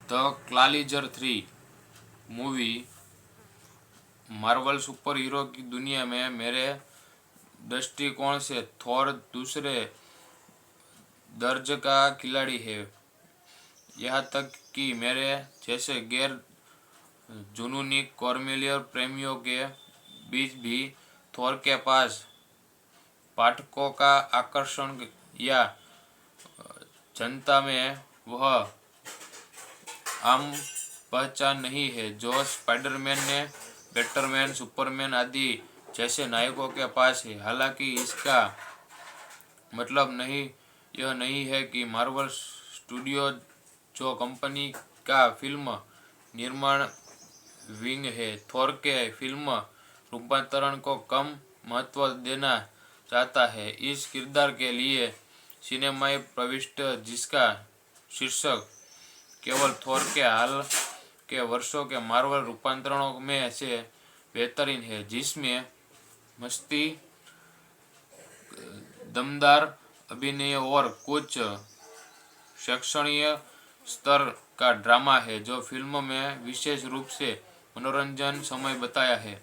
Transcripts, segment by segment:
The Equalizer 3 movie Marvel super hero की दुनिया में मेरे दृष्टिकोण से थोर दूसरे दर्ज का खिलाड़ी है। यहाँ तक कि मेरे जैसे गैर जुनूनी कॉर्मिलियर प्रेमियों के बीच भी थोर के पास पाठकों का आकर्षण या जनता में वह आम पहचान नहीं है जो स्पाइडरमैन ने बैटमैन सुपरमैन आदि जैसे नायकों के पास है। हालांकि इसका मतलब यह नहीं है कि मार्वल स्टूडियो जो कंपनी का फिल्म निर्माण विंग है थोर के फिल्म रूपांतरण को कम महत्व देना चाहता है। इस किरदार के लिए सिनेमाई प्रविष्ट जिसका शीर्षक केवल थोर के हाल के वर्षों के मार्वल रूपांतरणों में से बेहतरीन है, जिसमें मस्ती, दमदार अभिनय और कुछ शैक्षणिक स्तर का ड्रामा है जो फिल्म में विशेष रूप से मनोरंजन समय बताया है।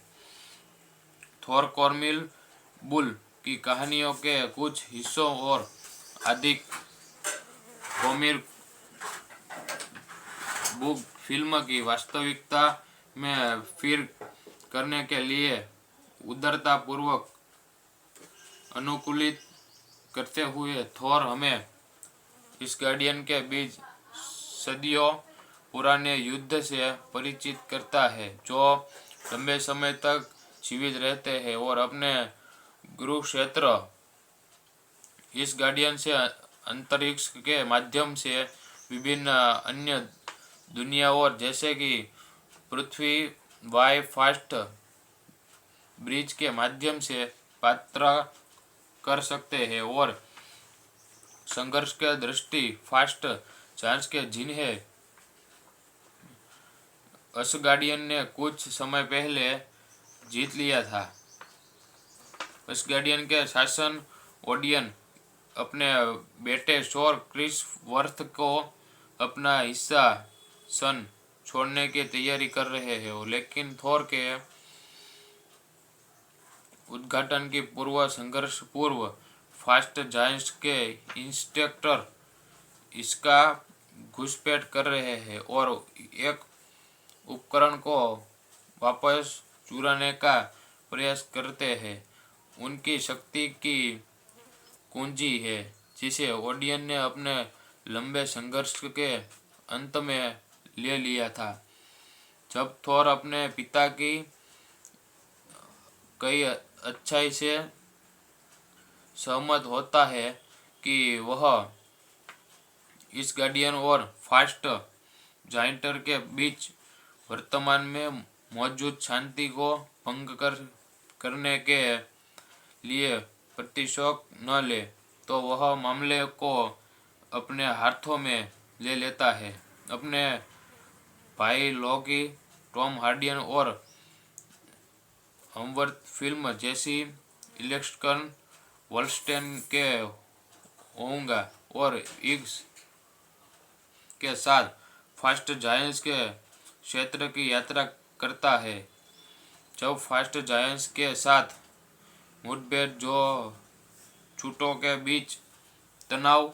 थोर कॉर्मिल बुल की कहानियों के कुछ हिस्सों और अधिक कॉमिक बुक फिल्म की वास्तविकता में फिर करने के लिए उदारता पूर्वक अनुकूलित करते हुए थोर हमें इस गार्डियन के बीच सदियों पुराने युद्ध से परिचित करता है जो लंबे समय तक जीवित रहते हैं और अपने गुरु क्षेत्र इस गार्डियन से अंतरिक्ष के माध्यम से विभिन्न अन्य दुनियाओं जैसे कि पृथ्वी वाई फास्ट ब्रिज के माध्यम से यात्रा कर सकते हैं और संघर्ष के दृष्टि फास्ट जांच के जिन्हें असगार्डियन ने कुछ समय पहले जीत लिया था। असगार्डियन के शासन ओडियन अपने बेटे शोर क्रिस वर्थ को अपना हिस्सा सन छोड़ने की तैयारी कर रहे हैं, लेकिन थोर के उद्घाटन की पूर्व संघर्ष पूर्व फास्ट जायंट्स के इंस्पेक्टर इसका घुसपैठ कर रहे हैं और एक उपकरण को वापस चुराने का प्रयास करते हैं। उनकी शक्ति की कुंजी है जिसे ओडियन ने अपने लंबे संघर्ष के अंत में ले लिया था। जब थोर अपने पिता की कई अच्छाई से सहमत होता है कि वह इस गार्डियन और फास्ट जाइंटर के बीच वर्तमान में मौजूद शांति को भंग करने के लिए प्रतिशोध न ले, तो वह मामले को अपने हाथों में ले लेता है। अपने भाई लोकी, टॉम हार्डियन और हमवर्थ फिल्म जैसी इलेक्ट्रन वॉल्स्टेन के होऊंगा और इग्स के साथ फास्ट जायंट्स के क्षेत्र की यात्रा करता है। जब फास्ट जायंट्स के साथ मुठभेड़ जो छूटों के बीच तनाव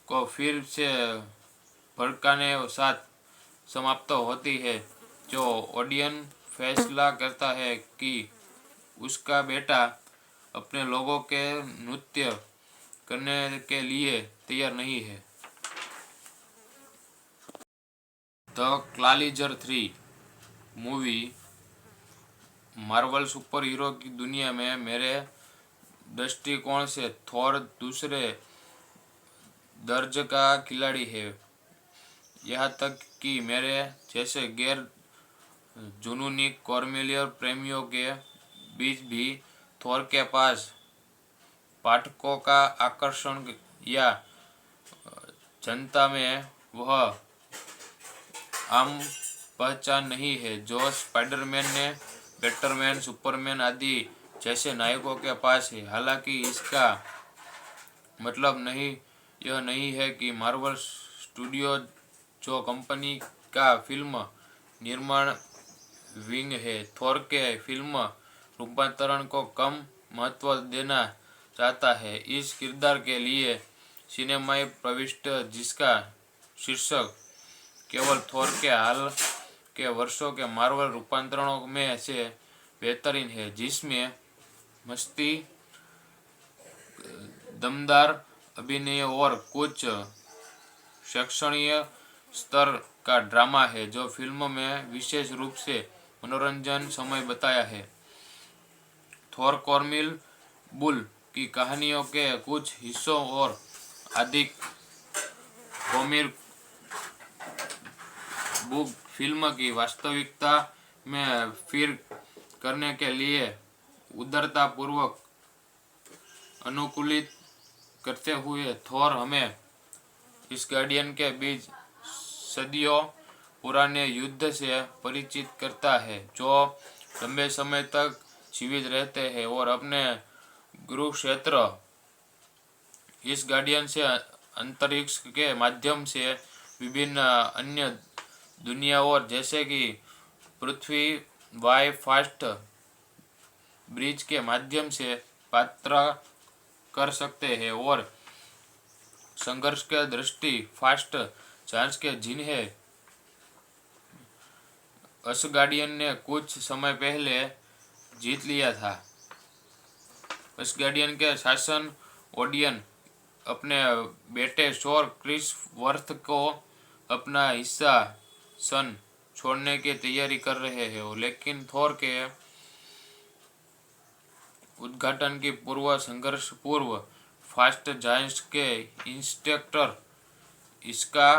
को फिर से भड़काने साथ समाप्त होती है, जो ओडियन फैसला करता है कि उसका बेटा अपने लोगों के नृत्य करने के लिए तैयार नहीं है। The Equalizer 3 movie Marvel super hero की दुनिया में मेरे दृष्टिकोण से थोर दूसरे दर्ज का खिलाड़ी है। यहाँ तक कि मेरे जैसे गैर जुनूनी कॉर्मिलियर प्रेमियों के बीच भी थोर के पास पाठकों का आकर्षण या जनता में वह आम पहचान नहीं है जो स्पाइडरमैन ने बैटमैन सुपरमैन आदि जैसे नायकों के पास है। हालांकि इसका मतलब यह नहीं है कि मार्वल स्टूडियो जो कंपनी का फिल्म निर्माण विंग है। थोर के फिल्म रूपांतरण को कम महत्व देना चाहता है। इस किरदार के लिए सिनेमाई प्रविष्ट जिसका शीर्षक केवल थोर के हाल के वर्षों के मार्वल रूपांतरणों में से बेहतरीन है, जिसमें मस्ती, दमदार अभिनय और कुछ शैक्षणिक स्तर का ड्रामा है जो फिल्म में विशेष रूप से मनोरंजन समय बताया है। थोर कॉमिक बुल की कहानियों के कुछ हिस्सों और अधिक कॉमिक बुक फिल्म की वास्तविकता में फिर करने के लिए उदारता पूर्वक अनुकूलित करते हुए थोर हमें इस गार्डियन के बीच सदियों पुराने युद्ध से परिचित करता है, जो लंबे समय तक जीवित रहते हैं और अपने गुरु क्षेत्र इस गार्डियन से अंतरिक्ष के माध्यम से विभिन्न अन्य दुनियाओं जैसे कि पृथ्वी वाई फास्ट ब्रिज के माध्यम से यात्रा कर सकते हैं और संघर्ष के दृष्टि फास्ट जांच के जिन्हें असगार्डियन ने कुछ समय पहले जीत लिया था। असगार्डियन के शासन ओडियन अपने बेटे शोर क्रिस वर्थ को अपना हिस्सा सन छोड़ने की तैयारी कर रहे हैं, लेकिन थोर के उद्घाटन की पूर्व संघर्ष पूर्व फास्ट जायंट्स के इंस्पेक्टर इसका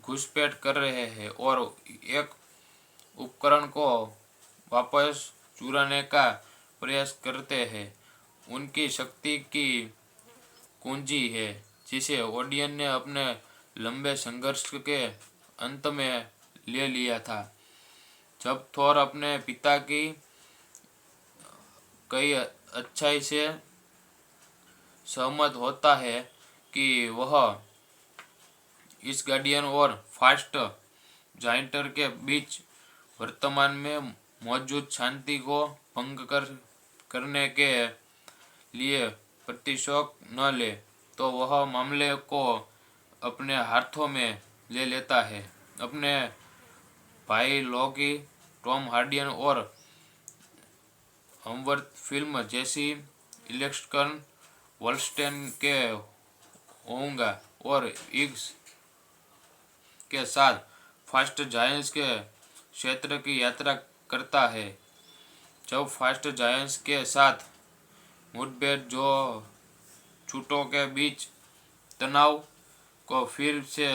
घुसपैठ कर रहे हैं और एक उपकरण को वापस चुराने का प्रयास करते हैं। उनकी शक्ति की कुंजी है जिसे ओडियन ने अपने लंबे संघर्ष के अंत में ले लिया था। जब थोर अपने पिता की कई अच्छाई से सहमत होता है कि वह इस गार्डियन और फास्ट जाइंटर के बीच वर्तमान में मौजूद शांति को भंग करने के लिए प्रतिशोध न ले, तो वह मामले को अपने हाथों में ले लेता है। अपने भाई लोकी, टॉम हार्डी और हमवर्थ फिल्म जैसी इलेक्ट्रन वॉल्स्टेन के होऊंगा और इग्स के साथ फास्ट जायंट्स के क्षेत्र की यात्रा करता है। जब फास्ट जायंट्स के साथ मुठभेड़ जो छूटों के बीच तनाव को फिर से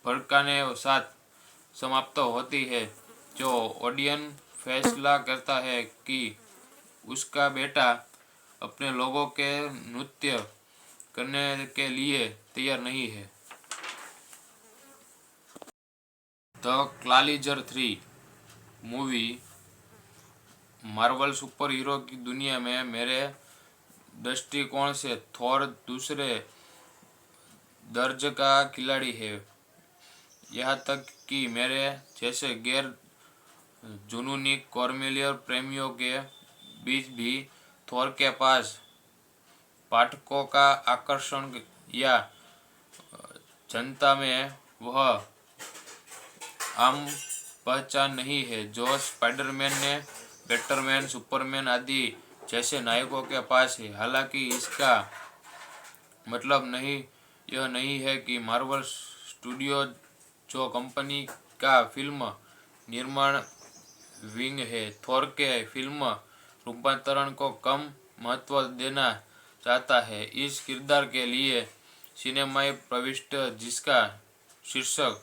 भड़काने साथ समाप्त होती है, जो ओडियन फैसला करता है कि उसका बेटा अपने लोगों के नृत्य करने के लिए तैयार नहीं है। The Equalizer 3 movie Marvel super hero की दुनिया में मेरे दृष्टिकोण से थोर दूसरे दर्जे का खिलाड़ी है। यहाँ तक कि मेरे जैसे गैर जुनूनी कॉर्मेलियर प्रेमियों के बीच भी थोर के पास पाठकों का आकर्षण या जनता में वह आम पहचान नहीं है जो स्पाइडरमैन ने बैटमैन, सुपरमैन आदि जैसे नायकों के पास है। हालांकि इसका मतलब यह नहीं है कि मार्वल स्टूडियो जो कंपनी का फिल्म निर्माण विंग है, थोर के फिल्म रूपांतरण को कम महत्व देना चाहता है। इस किरदार के लिए सिनेमाई प्रविष्ट जिसका शीर्षक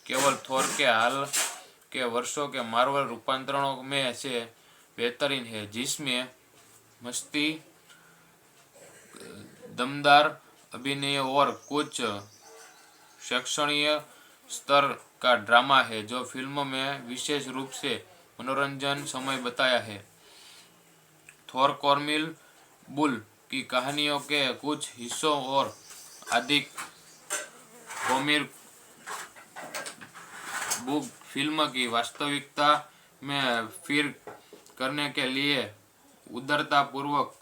केवल थोर के हाल के वर्षों के मार्वल रूपांतरणों में से बेहतरीन है, जिसमें मस्ती, दमदार अभिनय और कुछ शैक्षणिक स्तर का ड्रामा है जो फिल्म में विशेष रूप से मनोरंजन समय बताया है। थोर कॉमिक बुल की कहानियों के कुछ हिस्सों और अधिक कॉमिक बुक फिल्म की वास्तविकता में फिर करने के लिए उदारता पूर्वक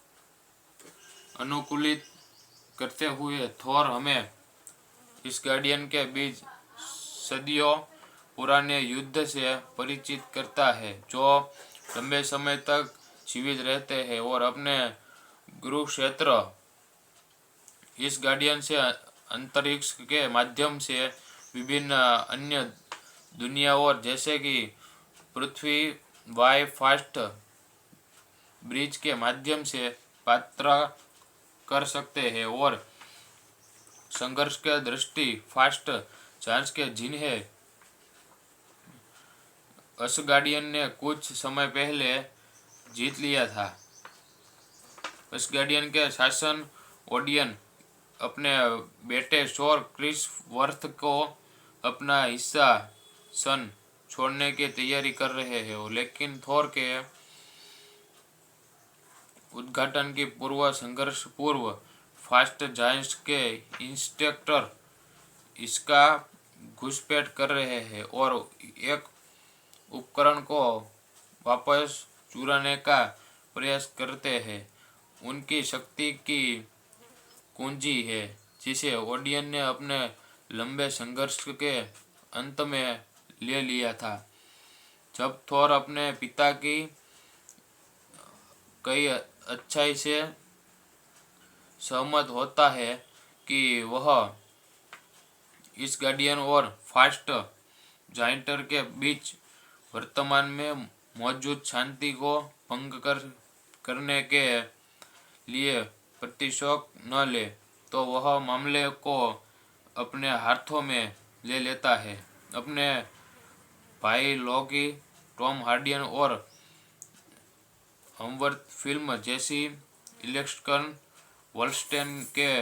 अनुकूलित करते हुए थोर हमें इस गार्डियन के बीच सदियों पुराने युद्ध से परिचित करता है, जो लंबे समय तक जीवित रहते हैं और अपने गुरु क्षेत्र इस गार्डियन से अंतरिक्ष के माध्यम से विभिन्न अन्य दुनियाओं जैसे कि पृथ्वी वाई फास्ट ब्रिज के माध्यम से यात्रा कर सकते हैं और संघर्ष के दृष्टि फास्ट जांच के जिन्हें असगार्डियन ने कुछ समय पहले जीत लिया था। असगार्डियन के शासन ओडियन अपने बेटे शोर क्रिस वर्थ को अपना हिस्सा सन छोड़ने की तैयारी कर रहे हैं, लेकिन थोर के उद्घाटन की पूर्व संघर्ष पूर्व फास्ट जायंट्स के इंस्ट्रक्टर इसका घुसपैठ कर रहे हैं और एक उपकरण को वापस चुराने का प्रयास करते हैं। उनकी शक्ति की कुंजी है जिसे ओडियन ने अपने लंबे संघर्ष के अंत में ले लिया था। जब थोर अपने पिता की कई अच्छाई से सहमत होता है कि वह इस गार्डियन और फास्ट जाइंटर के बीच वर्तमान में मौजूद शांति को भंग करने के लिए प्रतिशोध न ले, तो वह मामले को अपने हाथों में ले लेता है। अपने भाई लॉकी, टॉम हार्डियन और हमवर्थ फिल्म जैसी इलेक्ट्रन वॉल्स्टेन के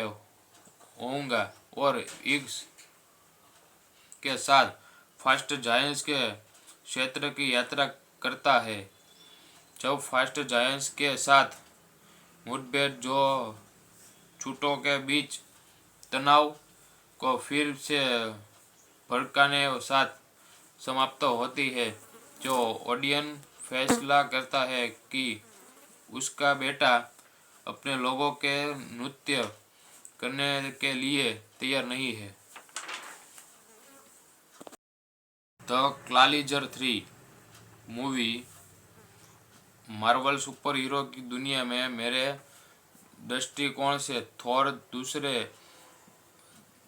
होऊंगा और इग्स के साथ फास्ट जायंट्स के क्षेत्र की यात्रा करता है। जब फास्ट जायंट्स के साथ मुठभेड़ जो छूटों के बीच तनाव को फिर से भड़काने साथ समाप्त होती है, जो ओडियन फैसला करता है कि उसका बेटा अपने लोगों के नृत्य करने के लिए तैयार नहीं है। The Equalizer 3 movie Marvel super hero की दुनिया में मेरे दृष्टिकोण से थोर दूसरे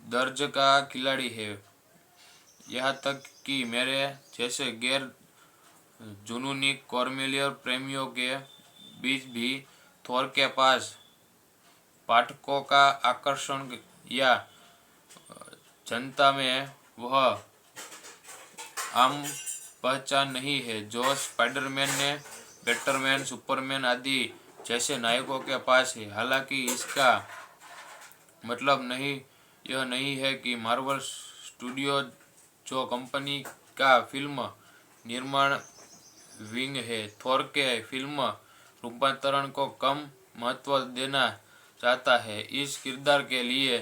दर्जे का खिलाड़ी है। यहाँ तक कि मेरे जैसे गैर जुनूनी कॉर्मेलियर प्रेमियों के बीच भी थोर के पास पाठकों का आकर्षण या जनता में वह आम पहचान नहीं है जो स्पाइडरमैन ने बैटमैन, सुपरमैन आदि जैसे नायकों के पास है। हालांकि इसका मतलब यह नहीं है कि मार्वल स्टूडियो जो कंपनी का फिल्म निर्माण विंग है, थोर के फिल्म रूपांतरण को कम महत्व देना चाहता है। इस किरदार के लिए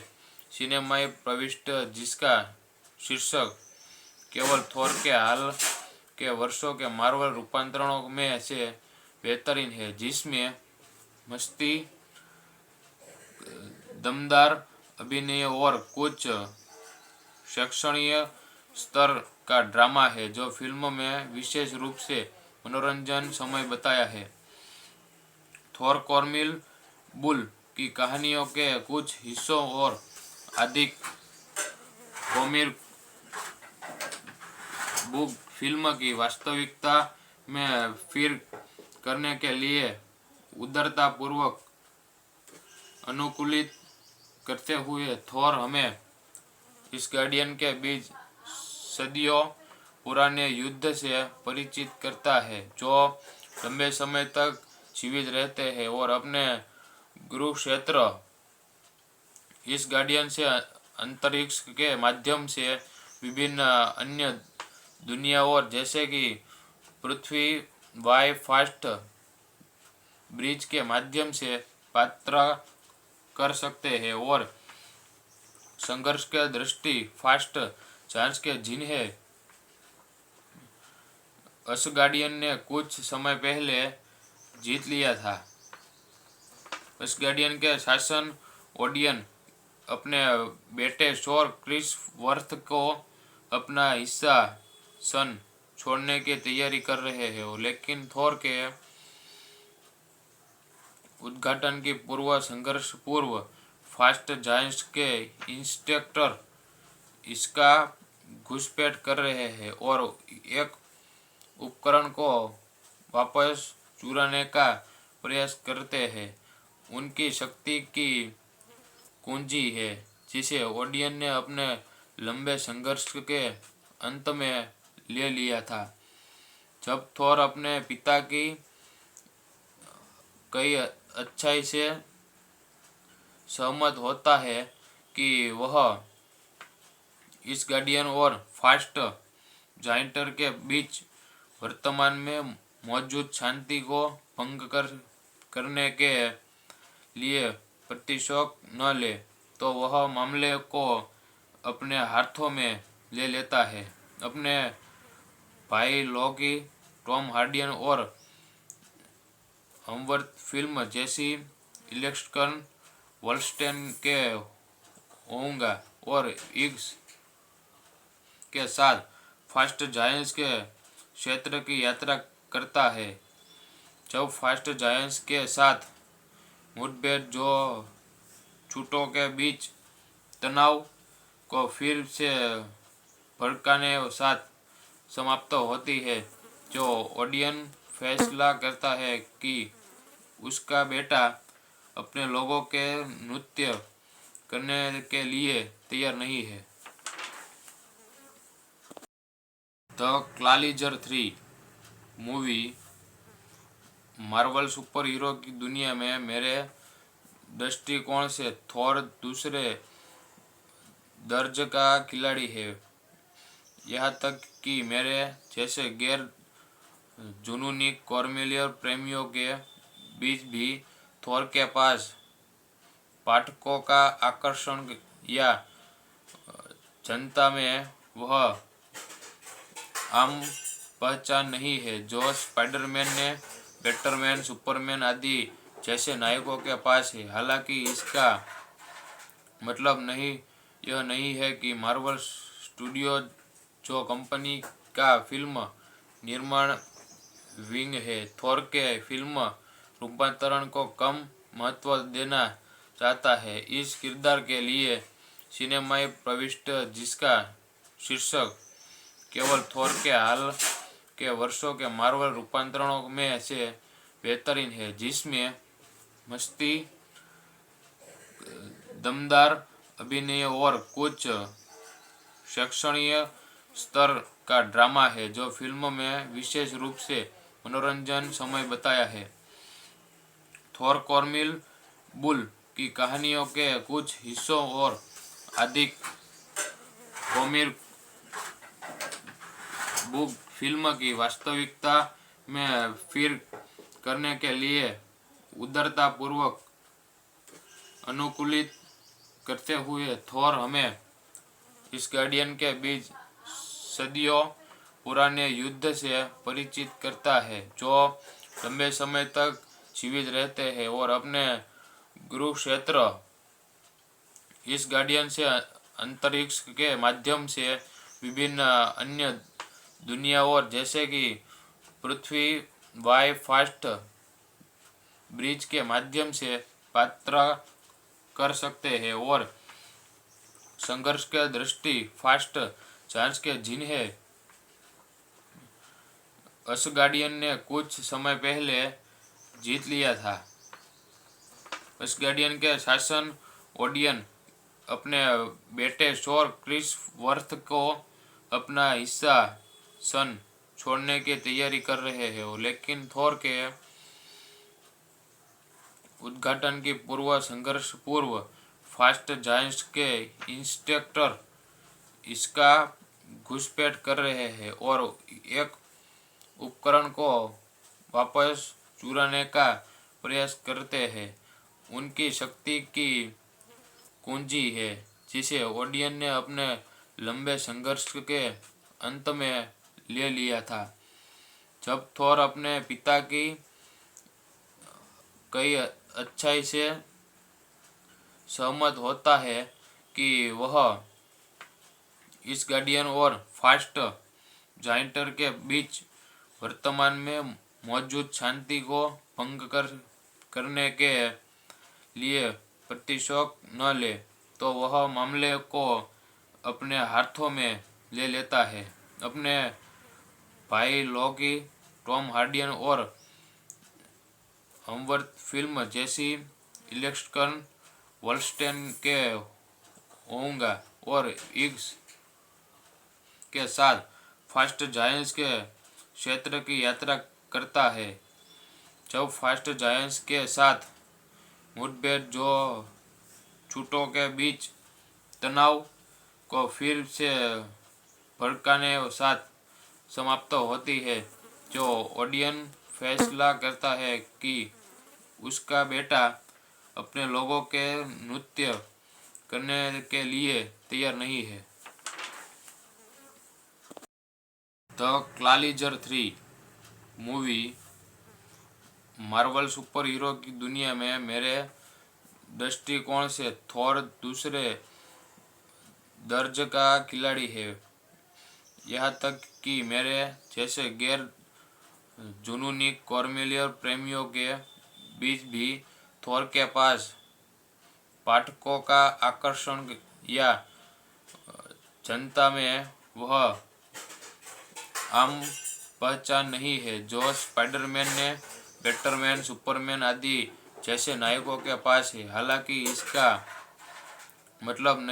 सिनेमाई प्रविष्टि जिसका शीर्षक केवल थोर के हाल के वर्षों के मार्वल रूपांतरणों में से बेहतरीन है, जिसमें मस्ती, दमदार अभिनय और कुछ शैक्षणिक स्तर का ड्रामा है जो फिल्म में विशेष रूप से मनोरंजन समय बताया है। थोर कॉर्मिल बुल की कहानियों के कुछ हिस्सों और अधिक कॉमिक बुक फिल्म की वास्तविकता में फिर करने के लिए उदारता पूर्वक अनुकूलित करते हुए थोर हमें इस गार्डियन के बीच सदियों पुराने युद्ध से परिचित करता है, जो लंबे समय तक जीवित रहते हैं और अपने गुरु क्षेत्र इस गार्डियन से अंतरिक्ष के माध्यम से विभिन्न अन्य दुनियाओं जैसे कि पृथ्वी वाई फास्ट ब्रिज के माध्यम से यात्रा कर सकते हैं और संघर्ष के दृष्टि फास्ट जांच के जिन्हें असगार्डियन ने कुछ समय पहले जीत लिया था। असगार्डियन के शासन ओडियन अपने बेटे शोर क्रिस वर्थ को अपना हिस्सा सन छोड़ने की तैयारी कर रहे हैं, लेकिन थोर के उद्घाटन की पूर्व संघर्ष पूर्व फास्ट जायंट्स के इंस्ट्रक्टर इसका घुसपैठ कर रहे हैं और एक उपकरण को वापस चुराने का प्रयास करते हैं। उनकी शक्ति की कुंजी है जिसे ओडियन ने अपने लंबे संघर्ष के अंत में ले लिया था। जब थोर अपने पिता की कई अच्छाई से सहमत होता है कि वह इस गार्डियन और फास्ट जाइंटर के बीच वर्तमान में मौजूद शांति को भंग करने के लिए प्रतिशोध न ले, तो वह मामले को अपने हाथों में ले लेता है। अपने भाई लॉकी, टॉम हार्डियन और हमवर्थ फिल्म जैसी इलेक्ट्रन वॉल्स्टेन के होऊंगा और इग्स के साथ फास्ट जायंट्स के क्षेत्र की यात्रा करता है। जब फास्ट जायंट्स के साथ मुठभेड़ जो छूटों के बीच तनाव को फिर से भड़काने साथ समाप्त होती है, जो ओडियन फैसला करता है कि उसका बेटा अपने लोगों के नृत्य करने के लिए तैयार नहीं है। The Equalizer 3 movie Marvel super hero की दुनिया में मेरे दृष्टिकोण से थोर दूसरे दर्जे का खिलाड़ी है। यहाँ तक कि मेरे जैसे गैर जुनूनी कॉर्मेलियर प्रेमियों के बीच भी थोर के पास पाठकों का आकर्षण या जनता में वह आम पहचान नहीं है जो स्पाइडरमैन ने बैटमैन, सुपरमैन आदि जैसे नायकों के पास है। हालांकि इसका मतलब यह नहीं है कि मार्वल स्टूडियो जो कंपनी का फिल्म निर्माण विंग है, थोर के फिल्म रूपांतरण को कम महत्व देना चाहता है। इस किरदार के लिए सिनेमाई प्रविष्टि जिसका शीर्षक केवल थोर के हाल के वर्षों के मार्वल रूपांतरणों में से बेहतरीन है, जिसमें मस्ती, दमदार अभिनय और कुछ शैक्षणिक स्तर का ड्रामा है जो फिल्म में विशेष रूप से मनोरंजन समय बताया है। थोर कॉर्मिल बुल की कहानियों के कुछ हिस्सों और अधिक कॉमिक बुक फिल्म की वास्तविकता में फिर करने के लिए उदारता पूर्वक अनुकूलित करते हुए थोर हमें इस गार्डियन के बीच सदियों पुराने युद्ध से परिचित करता है, जो लंबे समय तक जीवित रहते हैं और अपने गृह क्षेत्र इस गार्डियन से अंतरिक्ष के माध्यम से विभिन्न अन्य दुनियाओं जैसे कि पृथ्वी वाई फास्ट ब्रिज के माध्यम से यात्रा कर सकते हैं और संघर्ष के दृष्टि फास्ट जांच के जिन्हें असगार्डियन ने कुछ समय पहले जीत लिया था। असगार्डियन के शासन ओडियन अपने बेटे शोर क्रिस वर्थ को अपना हिस्सा सन छोड़ने की तैयारी कर रहे हैं, लेकिन थोर के उद्घाटन की पूर्व संघर्ष पूर्व फास्ट जायंट्स के इंस्ट्रक्टर इसका घुसपैठ कर रहे हैं और एक उपकरण को वापस चुराने का प्रयास करते हैं। उनकी शक्ति की कुंजी है जिसे ओडियन ने अपने लंबे संघर्ष के अंत में ले लिया था। जब थोर अपने पिता की कई अच्छाई से सहमत होता है कि वह इस गार्डियन और फास्ट जाइंटर के बीच वर्तमान में मौजूद शांति को भंग करने के लिए प्रतिशोध न ले तो वह मामले को अपने हाथों में ले लेता है। अपने भाई लॉकी, टॉम हार्डी और हमवर्थ फिल्म जैसी इलेक्ट्रन वॉल्स्टेन के होऊंगा और इग्स के साथ फास्ट जायंट्स के क्षेत्र की यात्रा करता है। जब फास्ट जायंट्स के साथ मुठभेड़ जो छूटों के बीच तनाव को फिर से भड़काने साथ समाप्त होती है, जो ऑडियंस फैसला करता है कि उसका बेटा अपने लोगों के नृत्य करने के लिए तैयार नहीं है। The Equalizer 3 movie Marvel super hero की दुनिया में मेरे दृष्टिकोण से थोर दूसरे दर्जे का खिलाड़ी है। यहाँ तक कि मेरे जैसे गैर जुनूनी कॉर्मेलियर प्रेमियों के बीच भी थोर के पास पाठकों का आकर्षण या जनता में वह आम पहचान नहीं है जो स्पाइडरमैन ने बैटमैन, सुपरमैन आदि जैसे नायकों के पास है। हालांकि इसका मतलब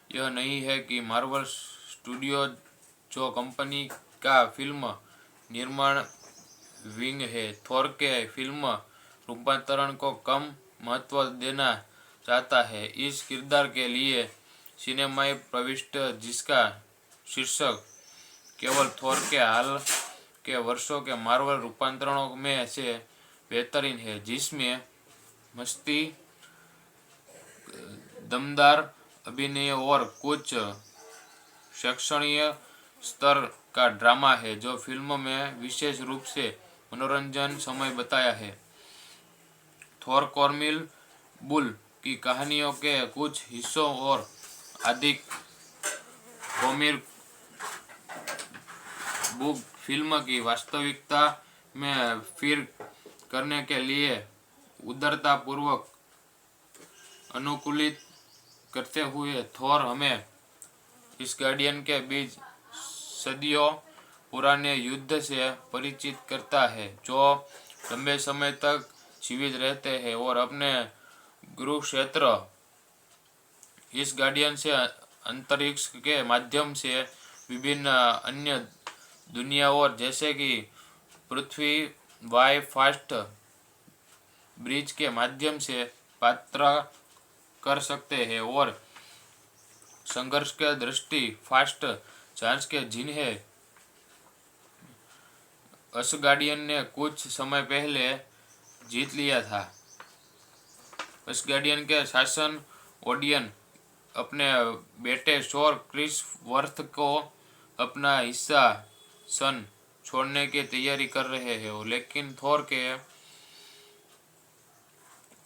यह नहीं है कि मार्वल स्टूडियो जो कंपनी का फिल्म निर्माण विंग है, थोर के फिल्म रूपांतरण को कम महत्व देना चाहता है। इस किरदार के लिए सिनेमाई प्रविष्टि जिसका शीर्षक केवल थोर के हाल के वर्षों के मार्वल रूपांतरणों में से बेहतरीन है, जिसमें मस्ती, दमदार अभिनय और कुछ शैक्षणिक स्तर का ड्रामा है जो फिल्म में विशेष रूप से मनोरंजन समय बताया है। थोर कॉर्मिल बुल की कहानियों के कुछ हिस्सों और अधिक कॉमिक बुक फिल्म की वास्तविकता में फिर करने के लिए उदारतापूर्वक अनुकूलित करते हुए थोर हमें इस गार्डियन के बीच सदियों पुराने युद्ध से परिचित करता है, जो लंबे समय तक जीवित रहते हैं और अपने गुरु क्षेत्र इस गार्डियन से अंतरिक्ष के माध्यम से विभिन्न अन्य दुनियाओं जैसे कि पृथ्वी वाई फास्ट ब्रिज के माध्यम से यात्रा कर सकते हैं और संघर्ष के दृष्टि फास्ट जांच के जिन्हें असगार्डियन ने कुछ समय पहले जीत लिया था। असगार्डियन के शासन ओडियन अपने बेटे शोर क्रिस वर्थ को अपना हिस्सा सन छोड़ने की तैयारी कर रहे हैं, लेकिन थोर के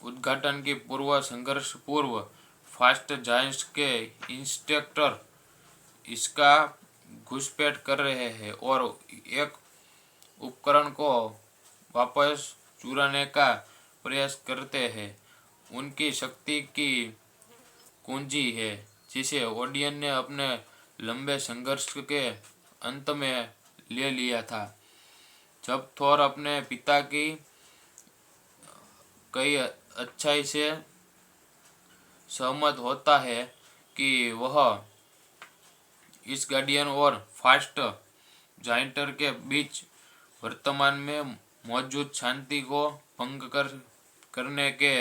उद्घाटन की पूर्व संघर्ष पूर्व फास्ट जायंट्स के इंस्पेक्टर इसका घुसपैठ कर रहे हैं और एक उपकरण को वापस चुराने का प्रयास करते हैं। उनकी शक्ति की कुंजी है जिसे ओडियन ने अपने लंबे संघर्ष के अंत में ले लिया था। जब थोर अपने पिता की कई अच्छाई से सहमत होता है कि वह इस गार्डियन और फास्ट जाइंटर के बीच वर्तमान में मौजूद शांति को भंग करने के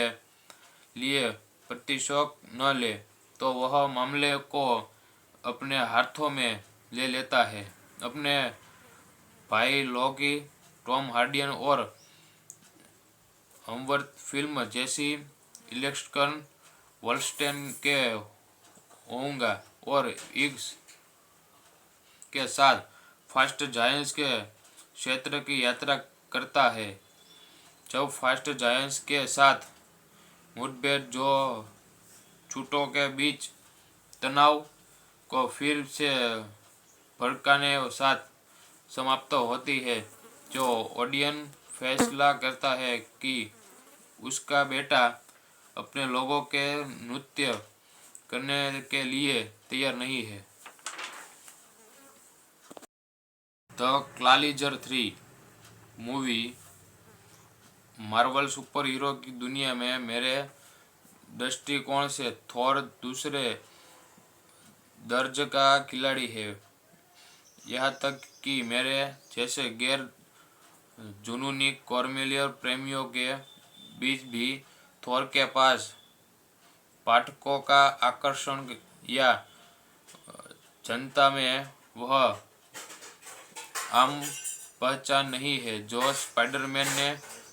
लिए प्रतिशोध न ले तो वह मामले को अपने हाथों में ले लेता है। अपने भाई लॉकी, टॉम हार्डी और हमवर्थ फिल्म जैसी इलेक्ट्रन वॉल्स्टेन के होऊंगा और इग्स के साथ फास्ट जायंट्स के क्षेत्र की यात्रा करता है। जब फास्ट जायंट्स के साथ मुठभेड़ जो छूटों के बीच तनाव को फिर से भड़काने के साथ समाप्त होती है, जो ऑडियंस फैसला करता है कि उसका बेटा अपने लोगों के नृत्य करने के लिए तैयार नहीं है। The Equalizer 3 movie Marvel super hero की दुनिया में मेरे दृष्टिकोण से थोर दूसरे दर्जे का खिलाड़ी है। यहाँ तक कि मेरे जैसे गैर जुनूनी कॉर्मेलियर प्रेमियों के बीच भी थोर के पास पाठकों का आकर्षण या जनता में वह आम पहचान नहीं है जो स्पाइडरमैन ने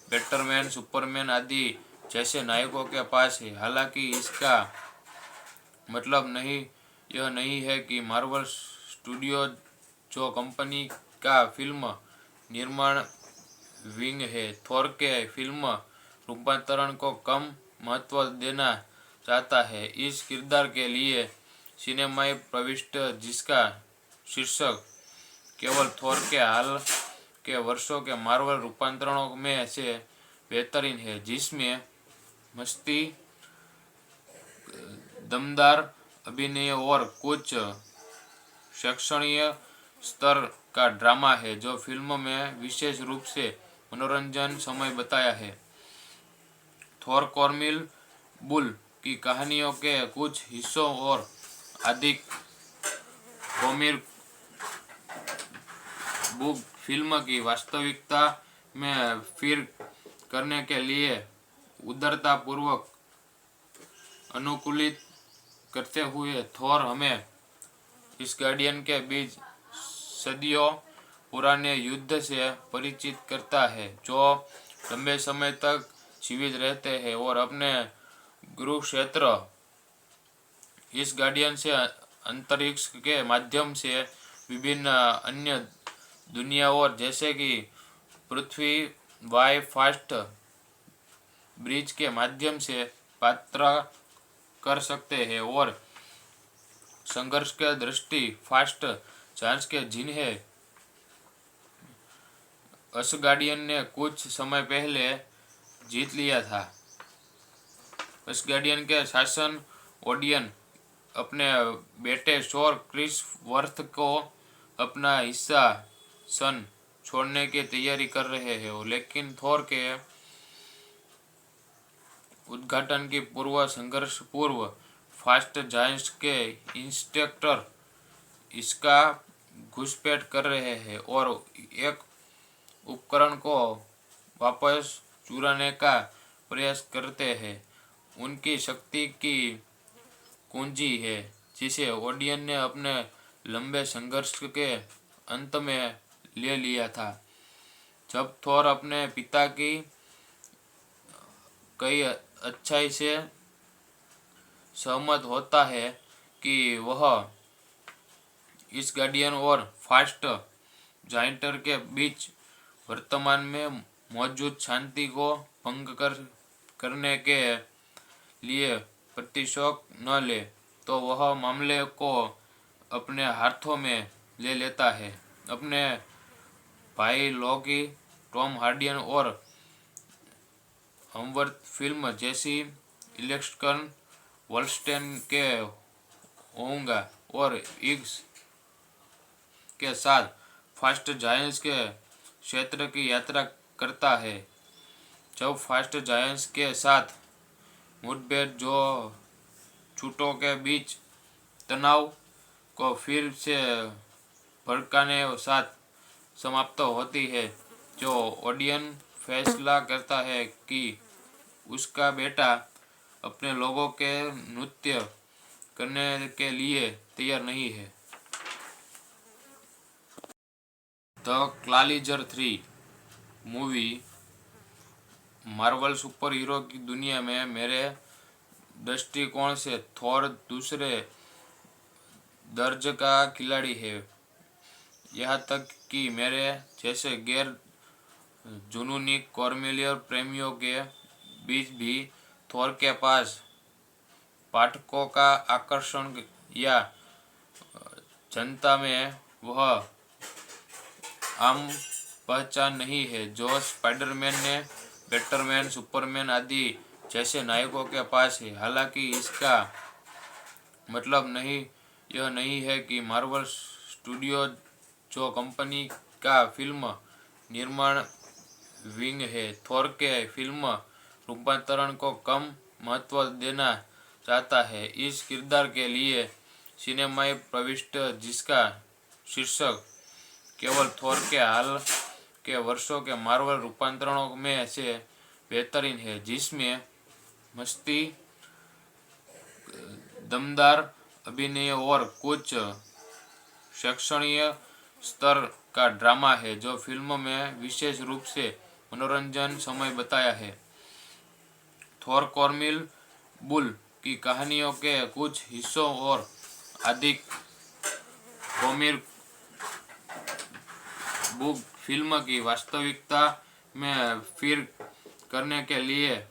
बैटमैन, सुपरमैन आदि जैसे नायकों के पास है। हालांकि इसका मतलब यह नहीं है कि मार्वल स्टूडियो जो कंपनी का फिल्म निर्माण विंग है, थोर के फिल्म रूपांतरण को कम महत्व देना चाहता है। इस किरदार के लिए सिनेमाई प्रविष्टि, जिसका शीर्षक केवल थोर के हाल के वर्षों के मार्वल रूपांतरणों में से बेहतरीन है, जिसमें मस्ती, दमदार अभिनय और कुछ शैक्षणिक स्तर का ड्रामा है जो फिल्म में विशेष रूप से मनोरंजन समय बताया है। थोर कॉर्मिल बुल की कहानियों के कुछ हिस्सों और अधिक कॉमिक बुक फिल्म की वास्तविकता में फिर करने के लिए उदारता पूर्वक अनुकूलित करते हुए थोर हमें इस गार्डियन के बीच सदियों पुराने युद्ध से परिचित करता है, जो लंबे समय तक जीवित रहते हैं और अपने गुरु क्षेत्र इस गार्डियन से अंतरिक्ष के माध्यम से विभिन्न अन्य दुनियाओं जैसे कि पृथ्वी वाई फास्ट ब्रिज के माध्यम से यात्रा कर सकते हैं और संघर्ष के दृष्टि फास्ट जांच के जिन्हें असगार्डियन ने कुछ समय पहले जीत लिया था। असगार्डियन के शासन ओडियन अपने बेटे शोर क्रिस वर्थ को अपना हिस्सा सन छोड़ने की तैयारी कर रहे हैं, लेकिन थोर के उद्घाटन की पूर्व संघर्ष पूर्व फास्ट जायंट्स के इंस्पेक्टर इसका घुसपैठ कर रहे हैं और एक उपकरण को वापस चुराने का प्रयास करते हैं। उनकी शक्ति की कुंजी है जिसे ओडियन ने अपने लंबे संघर्ष के अंत में ले लिया था। जब थोर अपने पिता की कई अच्छाई से सहमत होता है कि वह इस गार्डियन और फास्ट जाइंटर के बीच वर्तमान में मौजूद शांति को भंग करने के लिए प्रतिशोध न ले, तो वह मामले को अपने हाथों में ले लेता है। अपने भाई लोकी, टॉम हार्डियन और हमवर्थ फिल्म जैसी इलेक्ट्रन वॉल्स्टेन के होऊंगा और इग्स के साथ फास्ट जायंट्स के क्षेत्र की यात्रा करता है। जब फास्ट जायंट्स के साथ मुठभेड़ जो छूटों के बीच तनाव को फिर से भड़काने के साथ समाप्त होती है, जो ऑडियंस फैसला करता है कि उसका बेटा अपने लोगों के नृत्य करने के लिए तैयार नहीं है। The Equalizer 3 movie Marvel super hero की दुनिया में मेरे दृष्टिकोण से थोर दूसरे दर्जे का खिलाड़ी है। यहाँ तक कि मेरे जैसे गैर जुनूनी कॉर्मिलियर प्रेमियों के बीच भी थोर के पास पाठकों का आकर्षण या जनता में वह आम पहचान नहीं है जो स्पाइडरमैन ने बैटमैन सुपरमैन आदि जैसे नायकों के पास है। हालांकि इसका मतलब यह नहीं है कि मार्वल स्टूडियो जो कंपनी का फिल्म निर्माण विंग है थोर के फिल्म रूपांतरण को कम महत्व देना चाहता है। इस किरदार के लिए सिनेमाई प्रविष्ट जिसका शीर्षक केवल थोर के हाल के वर्षों के मार्वल रूपांतरणों में से बेहतरीन है, जिसमें मस्ती, दमदार अभिनय और कुछ शैक्षणिक स्तर का ड्रामा है जो फिल्म में विशेष रूप से मनोरंजन समय बताया है। थोर कॉर्मिल बुल की कहानियों के कुछ हिस्सों और अधिक कॉमिक बुक फिल्म की वास्तविकता में फिर करने के लिए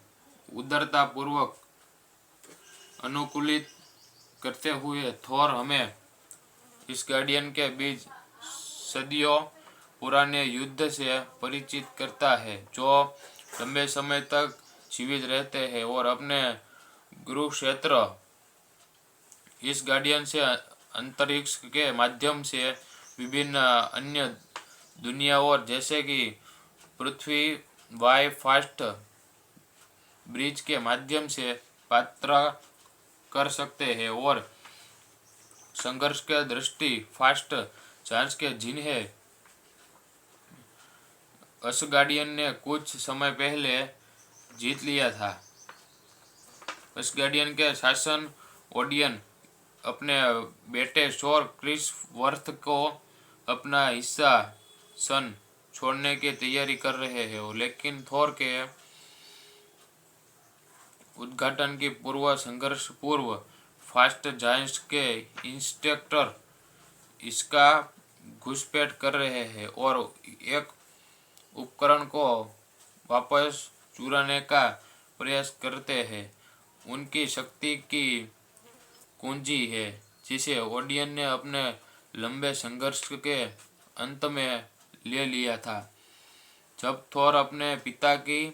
उदारता पूर्वक अनुकूलित करते हुए थोर हमें इस गार्डियन के बीच सदियों पुराने युद्ध से परिचित करता है जो लंबे समय तक जीवित रहते हैं और अपने गुरु क्षेत्र इस गार्डियन से अंतरिक्ष के माध्यम से विभिन्न अन्य दुनियाओं जैसे कि पृथ्वी वाई फास्ट ब्रिज के माध्यम से यात्रा कर सकते हैं और संघर्ष के दृष्टि फास्ट जांच के जिन्हें असगार्डियन ने कुछ समय पहले जीत लिया था। असगार्डियन के शासन ओडियन अपने बेटे शोर क्रिस वर्थ को अपना हिस्सा सन छोड़ने की तैयारी कर रहे हैं, लेकिन थोर के उद्घाटन की पूर्व संघर्ष पूर्व फास्ट जायंट्स के इंस्पेक्टर इसका घुसपैठ कर रहे हैं और एक उपकरण को वापस चुराने का प्रयास करते हैं। उनकी शक्ति की कुंजी है जिसे ओडियन ने अपने लंबे संघर्ष के अंत में ले लिया था। जब थोर अपने पिता की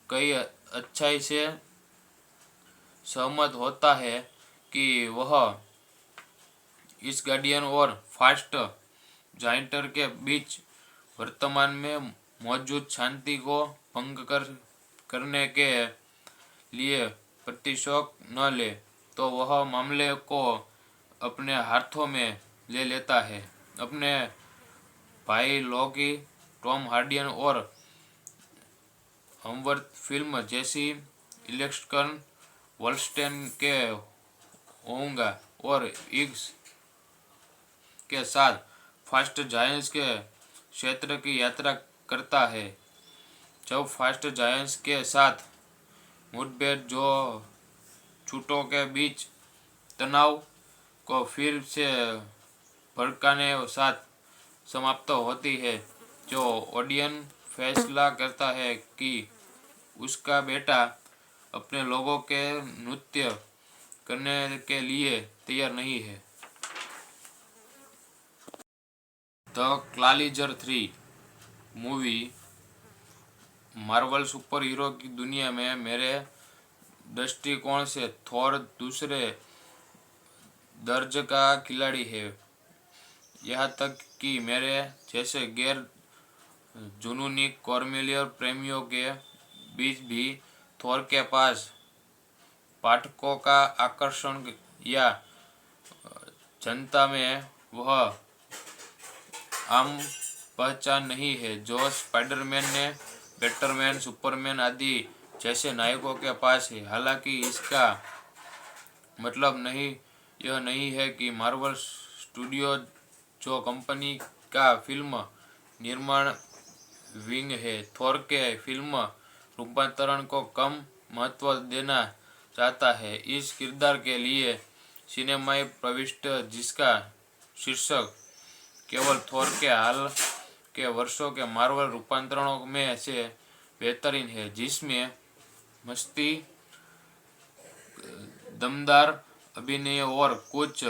कई अच्छाई से सहमत होता है कि वह इस गार्डियन और फास्ट जाइंटर के बीच वर्तमान में मौजूद शांति को भंग करने के लिए प्रतिशोध न ले, तो वह मामले को अपने हाथों में ले लेता है। अपने भाई लोकी, टॉम हार्डियन और हमवर्थ फिल्म जैसी इलेक्ट्रन वॉल्स्टेन के होऊंगा और इग्स के साथ फास्ट जायंट्स के क्षेत्र की यात्रा करता है। जब फास्ट जायंट्स के साथ मुठभेड़ जो छूटों के बीच तनाव को फिर से भड़काने साथ समाप्त होती है, जो ओडियन फैसला करता है कि उसका बेटा अपने लोगों के नृत्य करने के लिए तैयार नहीं है। The Equalizer 3 movie Marvel super hero की दुनिया में मेरे दृष्टिकोण से थोर दूसरे दर्जे का खिलाड़ी है। यहाँ तक कि मेरे जैसे गैर जुनूनी कॉर्मिलियर प्रेमियों के बीच भी थोर के पास पाठकों का आकर्षण या जनता में वह आम पहचान नहीं है जो स्पाइडरमैन ने बैटमैन सुपरमैन आदि जैसे नायकों के पास है। हालांकि इसका मतलब यह नहीं है कि मार्वल स्टूडियो जो कंपनी का फिल्म निर्माण विंग है थोर के फिल्म रूपांतरण को कम महत्व देना चाहता है। इस किरदार के लिए सिनेमाई प्रविष्ट जिसका शीर्षक केवल थोर के हाल के वर्षों के मार्वल रूपांतरणों में से बेहतरीन है, जिसमें मस्ती, दमदार अभिनय और कुछ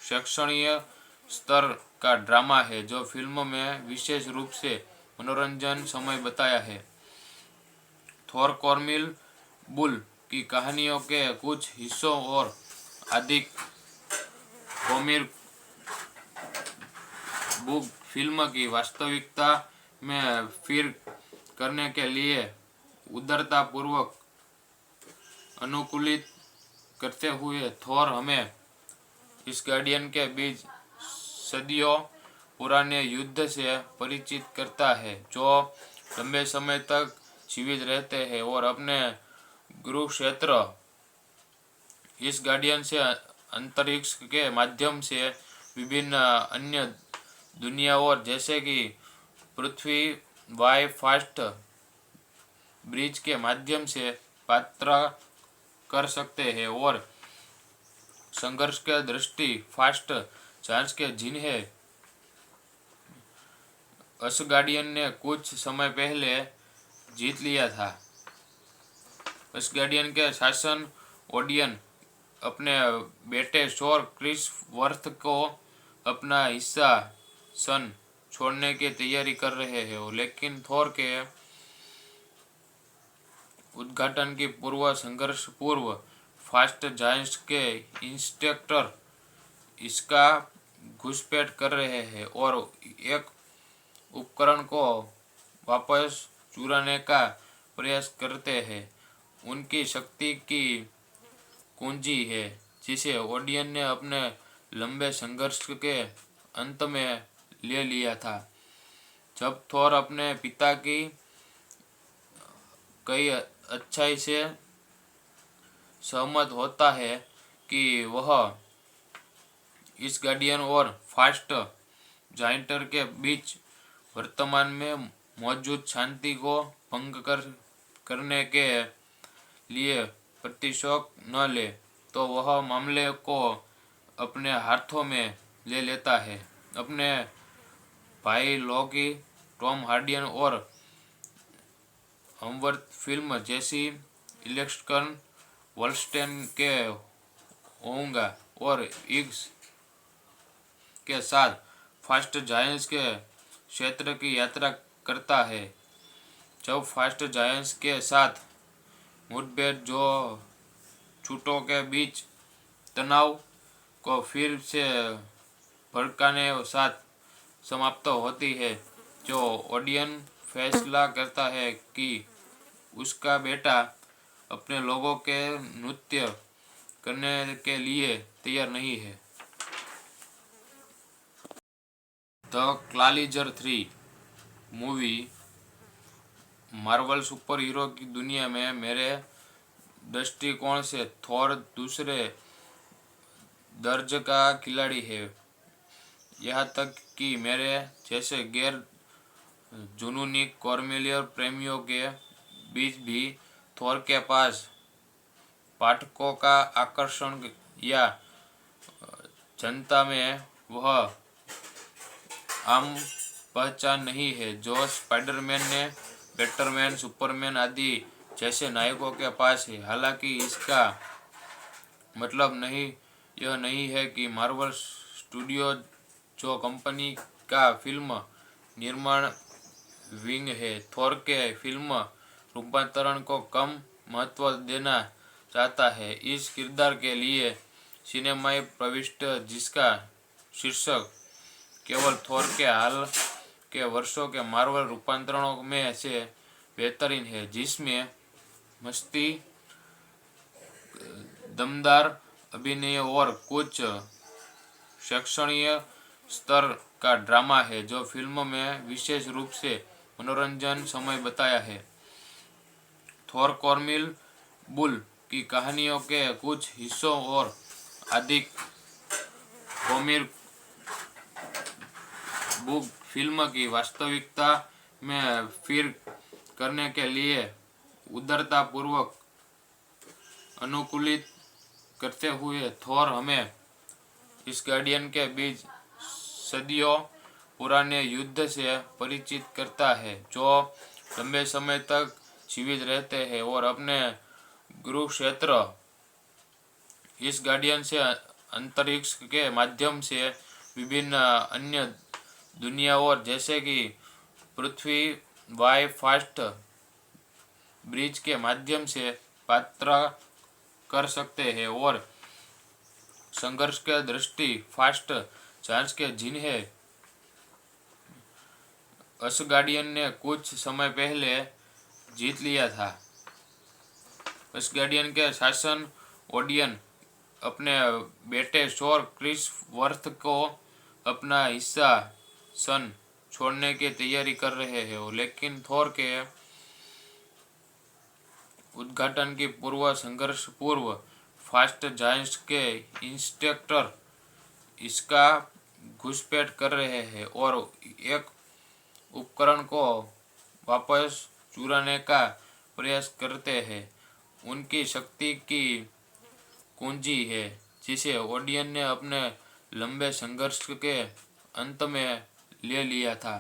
शैक्षणिक स्तर का ड्रामा है जो फिल्म में विशेष रूप से मनोरंजन समय बताया है। थोर कॉर्मिल बुल की कहानियों के कुछ हिस्सों और अधिक कॉमिक बुक फिल्म की वास्तविकता में फिर करने के लिए उदारता पूर्वक अनुकूलित करते हुए थोर हमें इस गार्डियन के बीच सदियों पुराने युद्ध से परिचित करता है, जो लंबे समय तक जीवित रहते हैं और अपने गुरु क्षेत्र इस गार्डियन से अंतरिक्ष के माध्यम से विभिन्न अन्य दुनियाओं जैसे कि पृथ्वी वाई फास्ट ब्रिज के माध्यम से यात्रा कर सकते हैं और संघर्ष के दृष्टि फास्ट जांच के जिन्हें असगार्डियन ने कुछ समय पहले जीत लिया था। असगार्डियन के शासन ओडियन अपने बेटे शोर क्रिस वर्थ को अपना हिस्सा सन छोड़ने की तैयारी कर रहे हैं, लेकिन थोर के उद्घाटन की पूर्व संघर्ष पूर्व फास्ट जायंट्स के इंस्पेक्टर इसका घुसपैठ कर रहे हैं और एक उपकरण को वापस चुराने का प्रयास करते हैं। उनकी शक्ति की कुंजी है जिसे ओडियन ने अपने लंबे संघर्ष के अंत में ले लिया था। जब थोर अपने पिता की कई अच्छाई से सहमत होता है कि वह इस गार्डियन और फास्ट जाइंटर के बीच वर्तमान में मौजूद शांति को भंग करने के लिए प्रतिशोध न ले, तो वह मामले को अपने हाथों में ले लेता है। अपने भाई लॉकी, टॉम हार्डियन और हमवर्थ फिल्म जैसी इलेक्ट्रन वॉल्स्टेन के होऊंगा और इग्स के साथ फास्ट जायंट्स के क्षेत्र की यात्रा करता है। जब फास्ट जायंट्स के साथ मुठभेड़ जो छूटों के बीच तनाव को फिर से भड़काने साथ समाप्त होती है, जो ओडियन फैसला करता है कि उसका बेटा अपने लोगों के नृत्य करने के लिए तैयार नहीं है। The Equalizer 3 movie Marvel super hero की दुनिया में मेरे दृष्टिकोण से थोर दूसरे दर्जे का खिलाड़ी है। यहाँ तक कि मेरे जैसे गैर जुनूनी कॉर्मिलियर प्रेमियों के बीच भी थोर के पास पाठकों का आकर्षण या जनता में वह आम पहचान नहीं है जो स्पाइडरमैन ने बैटमैन, सुपरमैन आदि जैसे नायकों के पास है। हालांकि इसका मतलब यह नहीं है कि मार्वल स्टूडियो जो कंपनी का फिल्म निर्माण विंग है, थोर के फिल्म रूपांतरण को कम महत्व देना चाहता है। इस किरदार के लिए सिनेमाई प्रविष्टि जिसका शीर्षक केवल थोर के हाल के वर्षों के मार्वल रूपांतरणों में से बेहतरीन है, जिसमें मस्ती, दमदार अभिनय और कुछ शैक्षणिक स्तर का ड्रामा है जो फिल्म में विशेष रूप से मनोरंजन समय बताया है। थोर कॉर्मिल बुल की कहानियों के कुछ हिस्सों और अधिक कॉमिक बुक फिल्म की वास्तविकता में फिर करने के लिए उदारता पूर्वक अनुकूलित करते हुए थोर हमें इस गार्डियन के बीच सदियों पुराने युद्ध से परिचित करता है, जो लंबे समय तक जीवित रहते हैं और अपने गुरु क्षेत्र इस गार्डियन से अंतरिक्ष के माध्यम से विभिन्न अन्य दुनियाओं जैसे कि पृथ्वी वाई फास्ट ब्रिज के माध्यम से यात्रा कर सकते हैं और संघर्ष के दृष्टि फास्ट जांच के जिन्हें असगार्डियन ने कुछ समय पहले जीत लिया था। असगार्डियन के शासन ओडियन अपने बेटे शोर क्रिस वर्थ को अपना हिस्सा सन छोड़ने की तैयारी कर रहे हैं, लेकिन थोर के उद्घाटन की पूर्व संघर्ष पूर्व फास्ट जायंट्स के इंस्ट्रक्टर इसका घुसपैठ कर रहे हैं और एक उपकरण को वापस चुराने का प्रयास करते हैं। उनकी शक्ति की कुंजी है जिसे ओडियन ने अपने लंबे संघर्ष के अंत में ले लिया था।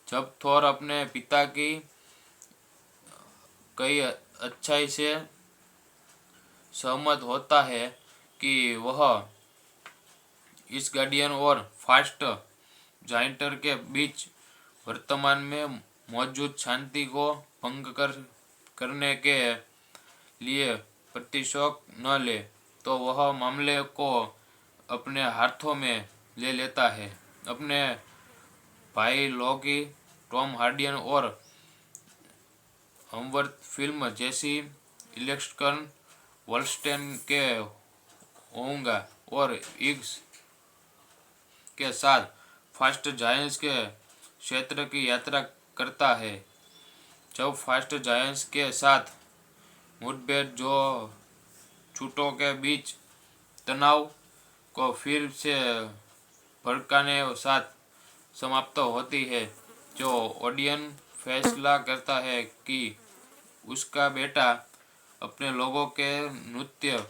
जब थोर अपने पिता की कई अच्छाई से सहमत होता है कि वह इस गार्डियन और फास्ट जाइंटर के बीच वर्तमान में मौजूद शांति को भंग करने के लिए प्रतिशोध न ले, तो वह मामले को अपने हाथों में ले लेता है। अपने भाई लॉकी, टॉम हार्डियन और हमवर्थ फिल्म जैसी इलेक्ट्रन वॉल्स्टेन के होऊंगा और इग्स के साथ फास्ट जायंट्स के क्षेत्र की यात्रा करता है। जब फास्ट जायंट्स के साथ मुठभेड़ जो छूटों के बीच तनाव को फिर से भड़काने साथ समाप्त होती है, जो ओडियन फैसला करता है कि उसका बेटा अपने लोगों के नृत्य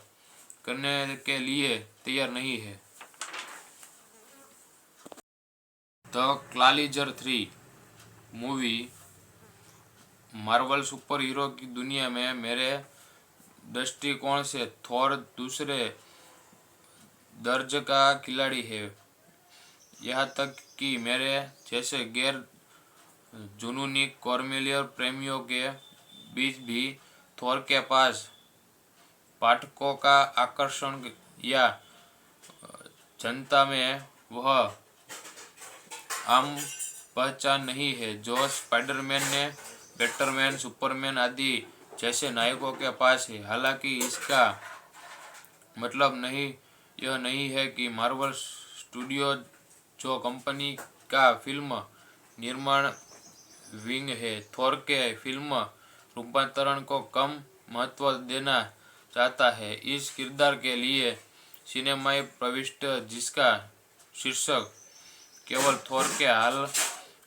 करने के लिए तैयार नहीं है। The Equalizer 3 movie Marvel super hero की दुनिया में मेरे दृष्टिकोण से थोर दूसरे दर्जे का खिलाड़ी है। यहाँ तक कि मेरे जैसे गैर जुनूनी कॉर्मेलियर प्रेमियों के बीच भी थोर के पास पाठकों का आकर्षण या जनता में वह आम पहचान नहीं है जो स्पाइडरमैन ने बैटमैन, सुपरमैन आदि जैसे नायकों के पास है। हालांकि इसका मतलब यह नहीं है कि मार्वल स्टूडियो जो कंपनी का फिल्म निर्माण विंग है, थोर के फिल्म रूपांतरण को कम महत्व देना चाहता है। इस किरदार के लिए सिनेमाई प्रविष्टि जिसका शीर्षक केवल थोर के हाल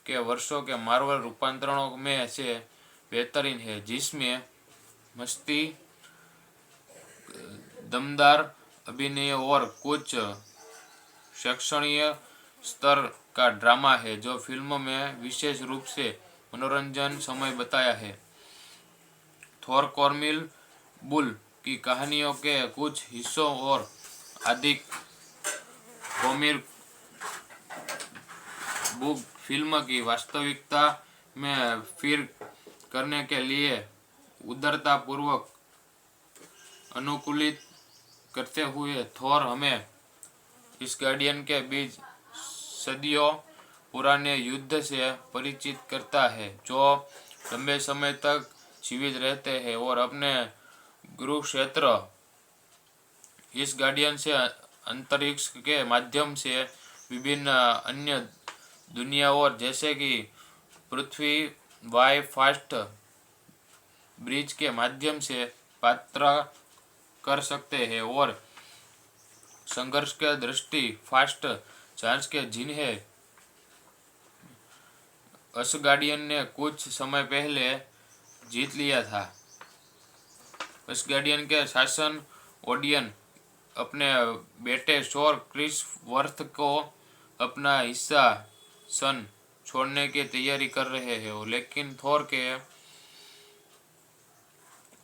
के वर्षों के मार्वल रूपांतरणों में से बेहतरीन है, जिसमें मस्ती, दमदार अभिनय और कुछ शैक्षणिक स्तर का ड्रामा है जो फिल्म में विशेष रूप से मनोरंजन समय बताया है। थोर कॉर्मिल बुल की कहानियों के कुछ हिस्सों और अधिक कॉमिक बुक फिल्म की वास्तविकता में फिर करने के लिए उदारता पूर्वक अनुकूलित करते हुए थोर हमें इस गार्डियन के बीच सदियों पुराने युद्ध से परिचित करता है, जो लंबे समय तक जीवित रहते हैं और अपने गुरु क्षेत्र इस गार्डियन से अंतरिक्ष के माध्यम से विभिन्न अन्य दुनियाओं जैसे कि पृथ्वी वाई फास्ट ब्रिज के माध्यम से यात्रा कर सकते हैं और संघर्ष के दृष्टि फास्ट जांच के जिन्हें असगार्डियन ने कुछ समय पहले जीत लिया था। असगार्डियन के शासन ओडियन अपने बेटे शोर क्रिस वर्थ को अपना हिस्सा सन छोड़ने की तैयारी कर रहे हैं, लेकिन थोर के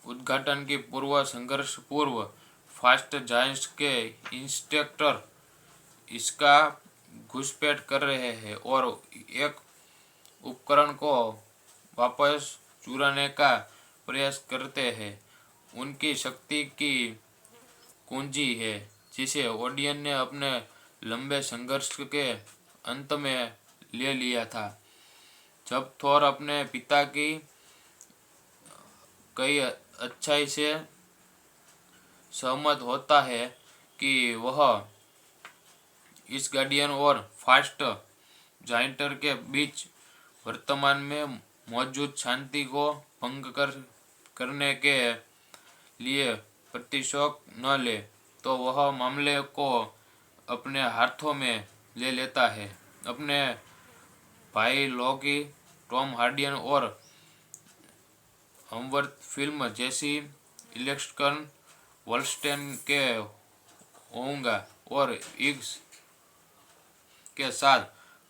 उद्घाटन की पूर्व संघर्ष पूर्व फास्ट जायंट्स के इंस्ट्रक्टर इसका घुसपैठ कर रहे हैं और एक उपकरण को वापस चुराने का प्रयास करते हैं। उनकी शक्ति की कुंजी है जिसे ओडियन ने अपने लंबे संघर्ष के अंत में ले लिया था। जब थोर अपने पिता की कई अच्छाई से सहमत होता है कि वह इस गार्डियन और फास्ट जाइंटर के बीच वर्तमान में मौजूद शांति को भंग करने के लिए प्रतिशोध न ले, तो वह मामले को अपने हाथों में ले लेता है। अपने भाई लॉकी, टॉम हार्डियन और हमवर्थ फिल्म जैसी इलेक्ट्रन वॉलस्टेन के होऊंगा और इग्स के साथ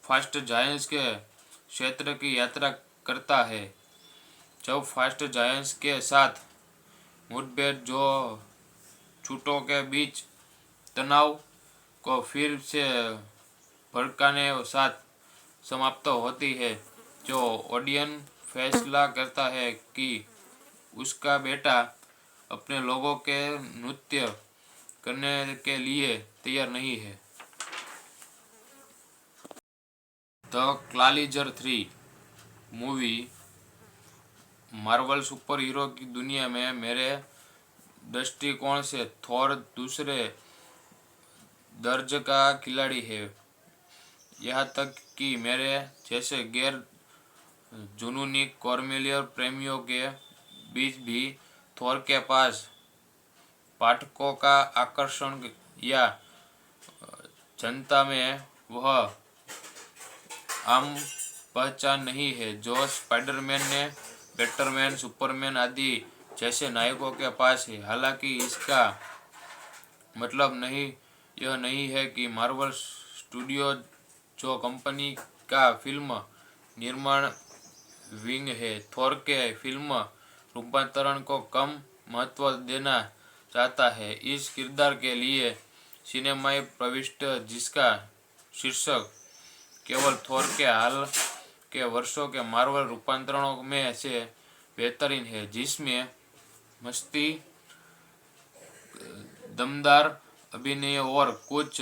फास्ट जायंट्स के क्षेत्र की यात्रा करता है। जब फास्ट जायंट्स के साथ मुठभेड़ जो छूटों के बीच तनाव को फिर से भड़काने साथ समाप्त होती है, जो ओडियन फैसला करता है कि उसका बेटा अपने लोगों के नृत्य करने के लिए तैयार नहीं है। The Equalizer 3 movie Marvel super hero की दुनिया में मेरे दृष्टिकोण से थोर दूसरे दर्जे का खिलाड़ी है। यहाँ तक कि मेरे जैसे गैर जुनूनी कॉर्मेलियर प्रेमियों के बीच भी थोर के पास पाठकों का आकर्षण या जनता में वह आम पहचान नहीं है जो स्पाइडरमैन ने बैटमैन, सुपरमैन आदि जैसे नायकों के पास है। हालांकि इसका मतलब यह नहीं है कि मार्वल स्टूडियो जो कंपनी का फिल्म निर्माण विंग है, थोर के फिल्म रूपांतरण को कम महत्व देना चाहता है। इस किरदार के लिए सिनेमाई प्रविष्टि जिसका शीर्षक केवल थोर के हाल के वर्षों के मार्वल रूपांतरणों में से बेहतरीन है, जिसमें मस्ती, दमदार अभिनय और कुछ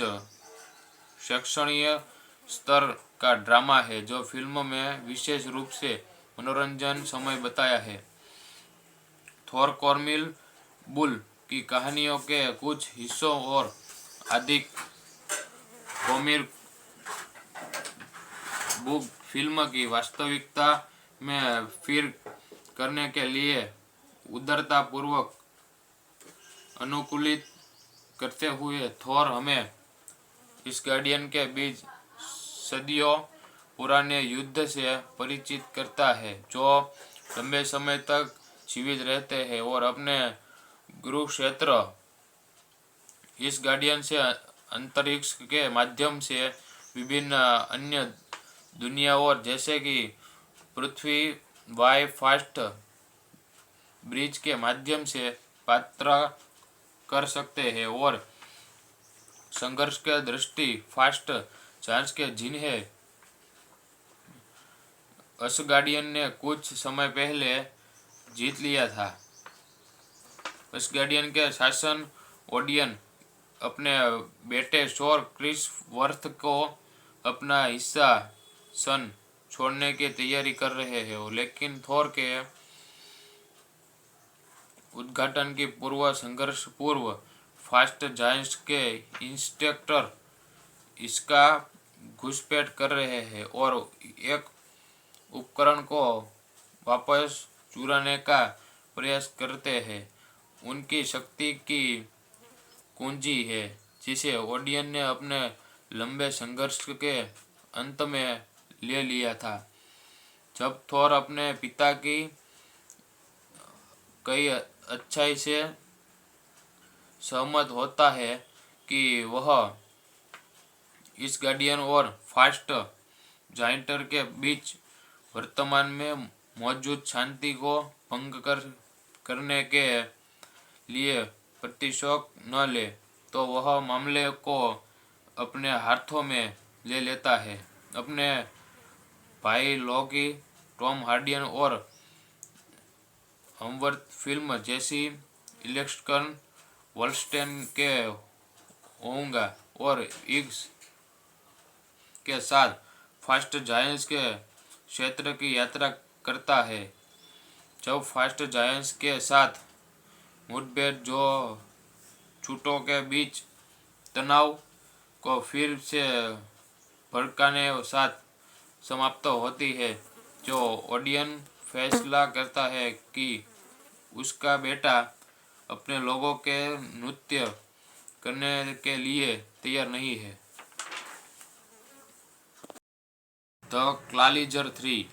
शैक्षणिक स्तर का ड्रामा है जो फिल्म में विशेष रूप से मनोरंजन समय बताया है। थोर कॉमिक बुल की कहानियों के कुछ हिस्सों और अधिक कॉमिक बुक फिल्म की वास्तविकता में फिर करने के लिए उदारतापूर्वक अनुकूलित करते हुए थोर हमें इस गार्डियन के बीच सदियों पुराने युद्ध से परिचित करता है, जो लंबे समय तक जीवित रहते हैं और अपने गुरु क्षेत्र इस गार्डियन से अंतरिक्ष के माध्यम से विभिन्न अन्य दुनियाओं जैसे कि पृथ्वी वाई फास्ट ब्रिज के माध्यम से यात्रा कर सकते हैं और संघर्ष के दृष्टि फास्ट जांच के जिन्हें असगार्डियन ने कुछ समय पहले जीत लिया था। असगार्डियन के शासन ओडियन अपने बेटे शोर क्रिस वर्थ को अपना हिस्सा सन छोड़ने की तैयारी कर रहे हैं, लेकिन थोर के उद्घाटन की पूर्व संघर्ष पूर्व फास्ट जायंट्स के इंस्ट्रक्टर इसका घुसपैठ कर रहे हैं और एक उपकरण को वापस चुराने का प्रयास करते हैं। उनकी शक्ति की कुंजी है जिसे ओडियन ने अपने लंबे संघर्ष के अंत में ले लिया था। जब थोर अपने पिता की कई अच्छाई से सहमत होता है कि वह इस गार्डियन और फास्ट जाइंटर के बीच वर्तमान में मौजूद शांति को भंग करने के लिए प्रतिशोध न ले तो वह मामले को अपने हाथों में ले लेता है। अपने भाई लॉकी, टॉम हार्डी और हमवर्थ फिल्म जैसी इलेक्ट्रन वॉल्स्टेन के होऊंगा और इग्स के साथ फास्ट जायंट्स के क्षेत्र की यात्रा करता है। जब फास्ट जायंट्स के साथ मुठभेड़ जो छूटों के बीच तनाव को फिर से भड़काने साथ समाप्त होती है, जो ऑडियंस फैसला करता है कि उसका बेटा अपने लोगों के नृत्य करने के लिए तैयार नहीं है। The Equalizer 3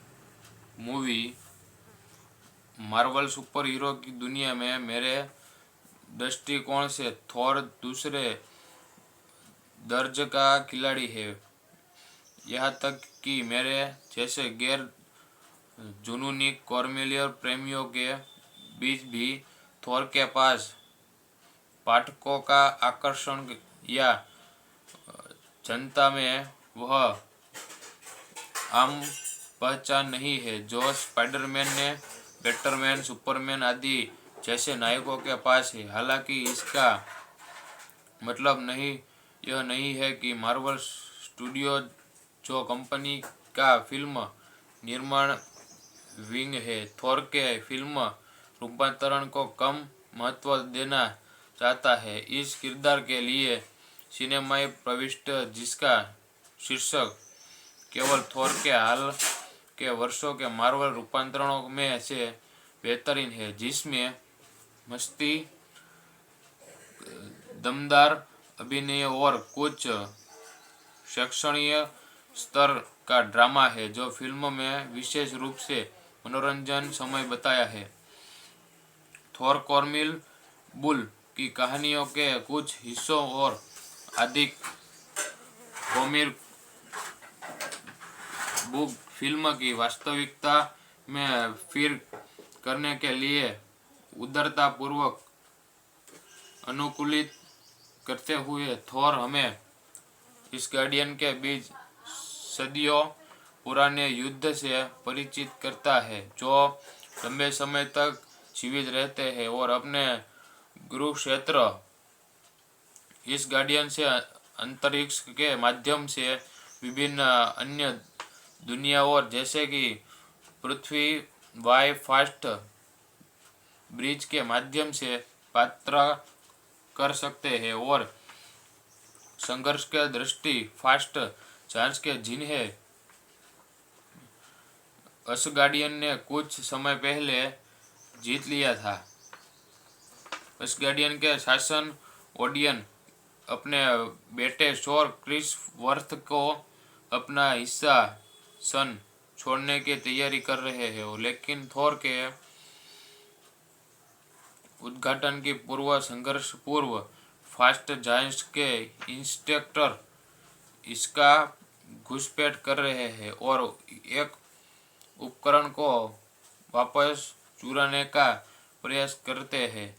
movie Marvel super hero की दुनिया में मेरे दृष्टिकोण से थोर दूसरे दर्जे का खिलाड़ी है। यहाँ तक कि मेरे जैसे गैर जुनूनी कॉर्मेलियर प्रेमियों के बीच भी थोर के पास पाठकों का आकर्षण या जनता में वह आम पहचान नहीं है जो स्पाइडरमैन ने बैटमैन, सुपरमैन आदि जैसे नायकों के पास है। हालांकि इसका मतलब यह नहीं है कि मार्वल स्टूडियो जो कंपनी का फिल्म निर्माण विंग है, थोर के फिल्म रूपांतरण को कम महत्व देना चाहता है। इस किरदार के लिए सिनेमाई प्रविष्टि, जिसका शीर्षक केवल थोर के हाल के वर्षों के मार्वल रूपांतरणों में से बेहतरीन है, जिसमें मस्ती, दमदार अभिनय और कुछ शैक्षणिक स्तर का ड्रामा है जो फिल्म में विशेष रूप से मनोरंजन समय बताया है। थोर कॉमिक बुल की कहानियों के कुछ हिस्सों और अधिक कॉमिक बुक फिल्म की वास्तविकता में फिर करने के लिए उदारता पूर्वक अनुकूलित करते हुए थोर हमें इस गार्डियन के बीच सदियों पुराने युद्ध से परिचित करता है, जो लंबे समय तक जीवित रहते हैं और अपने गुरु क्षेत्र इस गार्डियन से अंतरिक्ष के माध्यम से विभिन्न अन्य दुनियाओं जैसे कि पृथ्वी वाई फास्ट ब्रिज के माध्यम से यात्रा कर सकते हैं और संघर्ष के दृष्टि फास्ट जांच के जिन्हें असगार्डियन ने कुछ समय पहले जीत लिया था। असगार्डियन के शासन ओडियन अपने बेटे शोर क्रिस वर्थ को अपना हिस्सा सन छोड़ने की तैयारी कर रहे हैं, लेकिन थोर के उद्घाटन की पूर्व संघर्ष पूर्व फास्ट जायंट्स के इंस्पेक्टर इसका घुसपैठ कर रहे हैं और एक उपकरण को वापस चुराने का प्रयास करते हैं।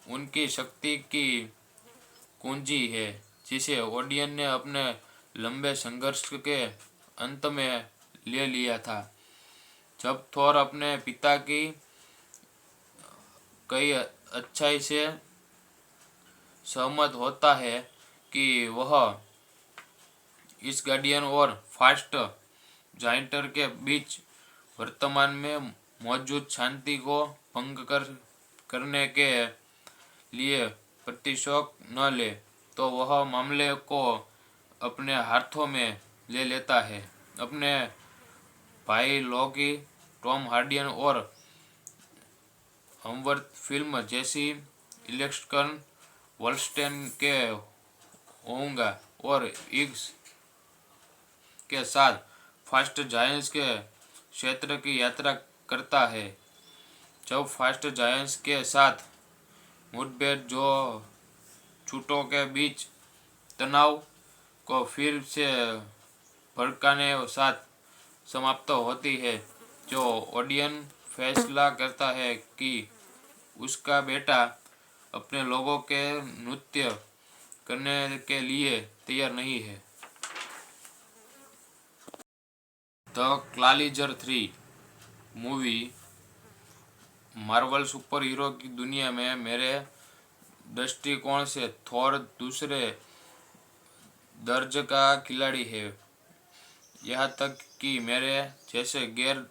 उनकी शक्ति की कुंजी है जिसे ओडियन ने अपने लंबे संघर्ष के अंत में ले लिया था। जब थोर अपने पिता की कई अच्छाई से सहमत होता है कि वह इस गार्डियन और फास्ट जाइंटर के बीच वर्तमान में मौजूद शांति को भंग करने के लिए प्रतिशोध न ले तो वह मामले को अपने हाथों में ले लेता है। अपने भाई लॉकी, टॉम हार्डी और हमवर्थ फिल्म जैसी इलेक्ट्रन वॉल्स्टेन के होऊंगा और इग्स के साथ फास्ट जायंट्स के क्षेत्र की यात्रा करता है। जब फास्ट जायंट्स के साथ मुठभेड़ जो छूटों के बीच तनाव को फिर से भड़काने साथ समाप्त होती है, जो ऑडियंस फैसला करता है कि उसका बेटा अपने लोगों के नृत्य करने के लिए तैयार नहीं है। The Equalizer 3 movie Marvel super hero की दुनिया में मेरे दृष्टिकोण से थोर दूसरे दर्जे का खिलाड़ी है। यहाँ तक कि मेरे जैसे गैर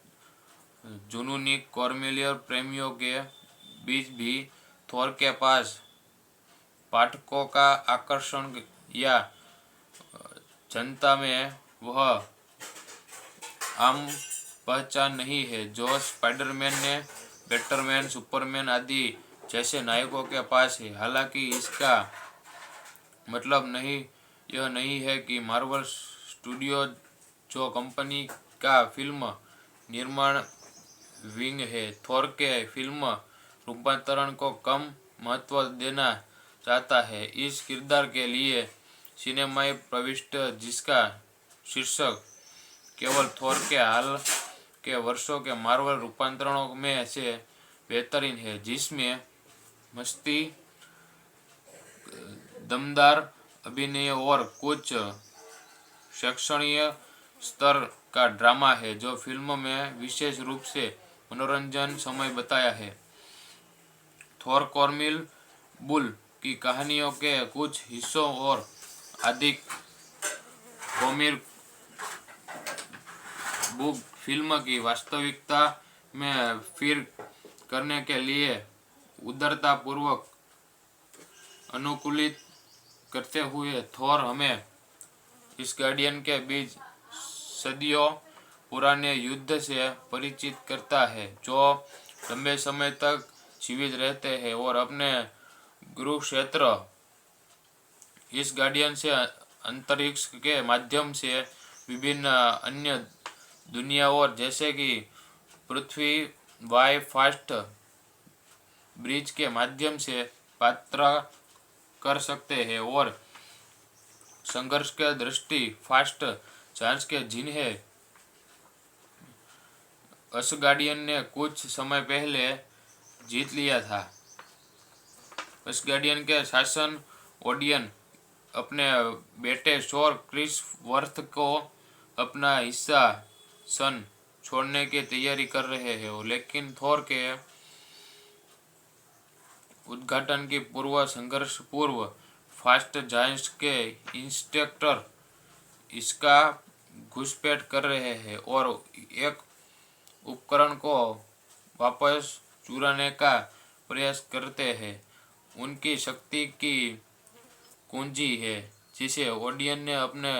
जुनूनी कॉर्मेलियर प्रेमियों के बीच भी थोर के पास पाठकों का आकर्षण या जनता में वह आम पहचान नहीं है जो स्पाइडरमैन ने बैटमैन, सुपरमैन आदि जैसे नायकों के पास है। हालांकि इसका मतलब यह नहीं है कि मार्वल स्टूडियो, जो कंपनी का फिल्म निर्माण विंग है, थोर के फिल्म रूपांतरण को कम महत्व देना चाहता है। इस किरदार के लिए सिनेमाई प्रविष्टि, जिसका शीर्षक केवल थोर के हाल के वर्षों के मार्वल रूपांतरणों में से बेहतरीन है, जिसमें मस्ती, दमदार अभिनय और कुछ शैक्षणिक स्तर का ड्रामा है, जो फिल्म में विशेष रूप से मनोरंजन समय बताया है। थोर कॉर्मिल बुल की कहानियों के कुछ हिस्सों और अधिक कॉमिक बुक फिल्म की वास्तविकता में फिर करने के लिए उदारता पूर्वक अनुकूलित करते हुए थोर हमें इस गार्डियन के बीच सदियों पुराने युद्ध से परिचित करता है, जो लंबे समय तक जीवित रहते हैं और अपने गुरु क्षेत्र इस गार्डियन से अंतरिक्ष के माध्यम से विभिन्न अन्य दुनियाओं जैसे कि पृथ्वी वाई फास्ट ब्रिज के माध्यम से यात्रा कर सकते हैं और संघर्ष के दृष्टि फास्ट जांच के जिन्हें असगार्डियन ने कुछ समय पहले जीत लिया था। असगार्डियन के शासन ओडियन अपने बेटे शोर क्रिस वर्थ को अपना हिस्सा सन छोड़ने की तैयारी कर रहे हैं, लेकिन थोर के उद्घाटन की पूर्व संघर्ष पूर्व फास्ट जायंट्स के इंस्पेक्टर इसका घुसपैठ कर रहे हैं और एक उपकरण को वापस चुराने का प्रयास करते हैं। उनकी शक्ति की कुंजी है, जिसे ओडियन ने अपने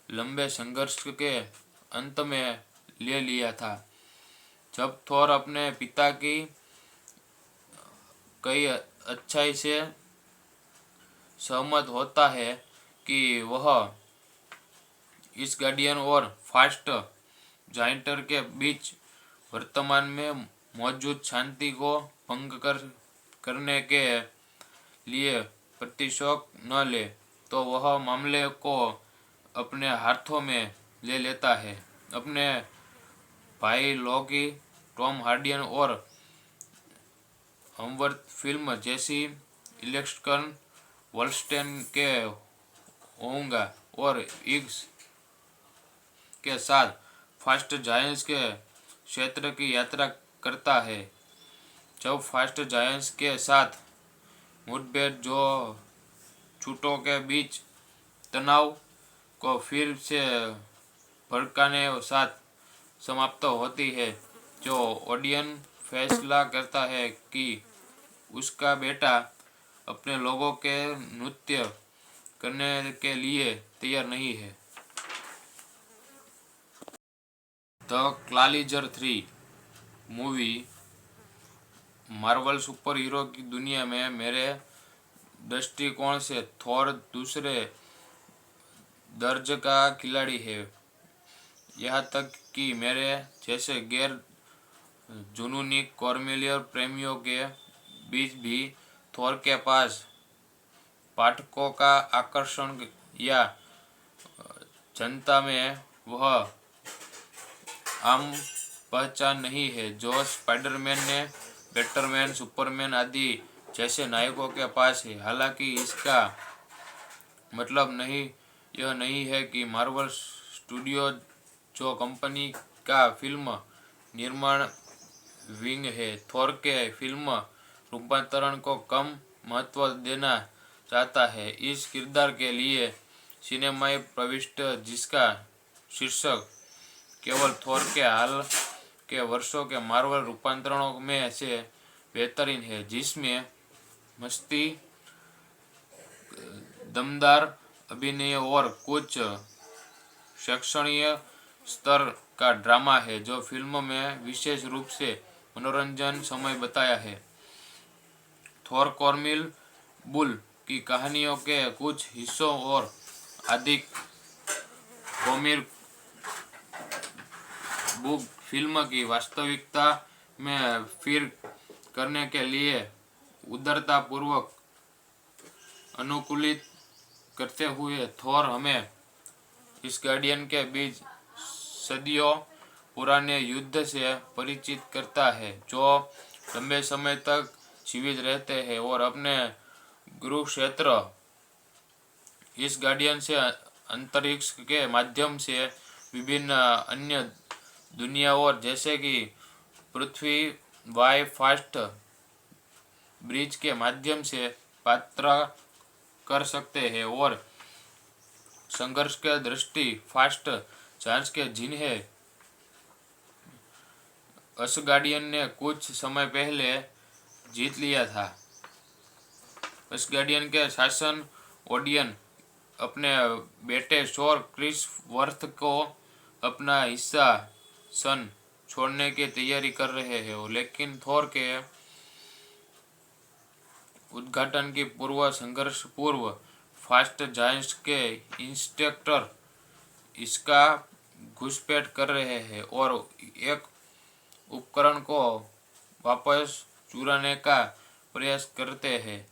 लंबे संघर्ष के अंत में ले लिया था। जब थोर अपने पिता की कई अच्छाई से सहमत होता है कि वह इस गार्डियन और फास्ट जाइंटर के बीच वर्तमान में मौजूद शांति को भंग करने के लिए प्रतिशोध न ले, तो वह मामले को अपने हाथों में ले लेता है। अपने भाई लोकी, टॉम हार्डियन और हमवर्थ फिल्म जैसी इलेक्शन वॉल्स्टेन के होऊंगा और इग्स के साथ फास्ट जायंट्स के क्षेत्र की यात्रा करता है। जब फास्ट जायंट्स के साथ मुठभेड़ जो छूटों के बीच तनाव को फिर से भड़काने साथ समाप्त होती है, जो ऑडियंस फैसला करता है कि उसका बेटा अपने लोगों के नृत्य करने के लिए तैयार नहीं है। The Equalizer 3 movie Marvel super hero की दुनिया में मेरे दृष्टिकोण से थोर दूसरे दर्जे का खिलाड़ी है। यहाँ तक कि मेरे जैसे गैर जुनूनी कॉर्मेलियर प्रेमियों के बीच भी थोर के पास पाठकों का आकर्षण या जनता में वह आम पहचान नहीं है जो स्पाइडरमैन ने बैटमैन, सुपरमैन आदि जैसे नायकों के पास है। हालांकि इसका मतलब यह नहीं है कि मार्वल स्टूडियो जो कंपनी का फिल्म निर्माण विंग है, थोर के फिल्म रूपांतरण को कम महत्व देना चाहता है। इस किरदार के लिए सिनेमाई प्रविष्ट जिसका शीर्षक केवल थोर के हाल के वर्षों के मार्वल रूपांतरणों में से बेहतरीन है, जिसमें मस्ती, दमदार अभिनय और कुछ शैक्षणिक स्तर का ड्रामा है जो फिल्म में विशेष रूप से मनोरंजन समय बताया है। थोर कॉमिक बुल की कहानियों के कुछ हिस्सों और अधिक कॉमिक बुक फिल्म की वास्तविकता में फिर करने के लिए उदारता पूर्वक अनुकूलित करते हुए थोर हमें इस गार्डियन के बीच सदियों पुराने युद्ध से परिचित करता है जो लंबे समय तक जीवित रहते हैं और अपने गुरु क्षेत्र इस गार्डियन से अंतरिक्ष के माध्यम से विभिन्न अन्य दुनियाओं जैसे कि पृथ्वी वाई फास्ट ब्रिज के माध्यम से यात्रा कर सकते हैं और संघर्ष के दृष्टि फास्ट जांच के जिन्हें असगार्डियन ने कुछ समय पहले जीत लिया था। असगार्डियन के शासन ओडियन अपने बेटे शोर क्रिस वर्थ को अपना हिस्सा सन छोड़ने की तैयारी कर रहे हैं, लेकिन थोर के उद्घाटन की पूर्व संघर्ष पूर्व फास्ट जायंट्स के इंस्पेक्टर इसका घुसपैठ कर रहे हैं और एक उपकरण को वापस चुराने का प्रयास करते हैं।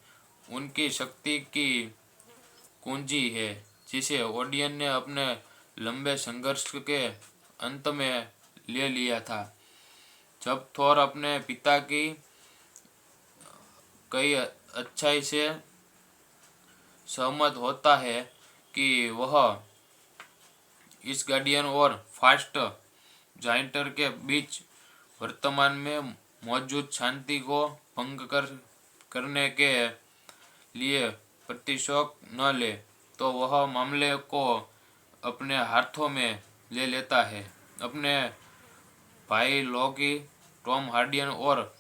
उनकी शक्ति की कुंजी है जिसे ओडियन ने अपने लंबे संघर्ष के अंत में ले लिया था। जब थोर अपने पिता की कई अच्छाई से सहमत होता है कि वह इस गार्डियन और फास्ट जाइंटर के बीच वर्तमान में मौजूद शांति को भंग करने के लिए प्रतिशोध न ले, तो वह मामले को अपने हाथों में ले लेता है। अपने भाई लोकी, टॉम हार्डी और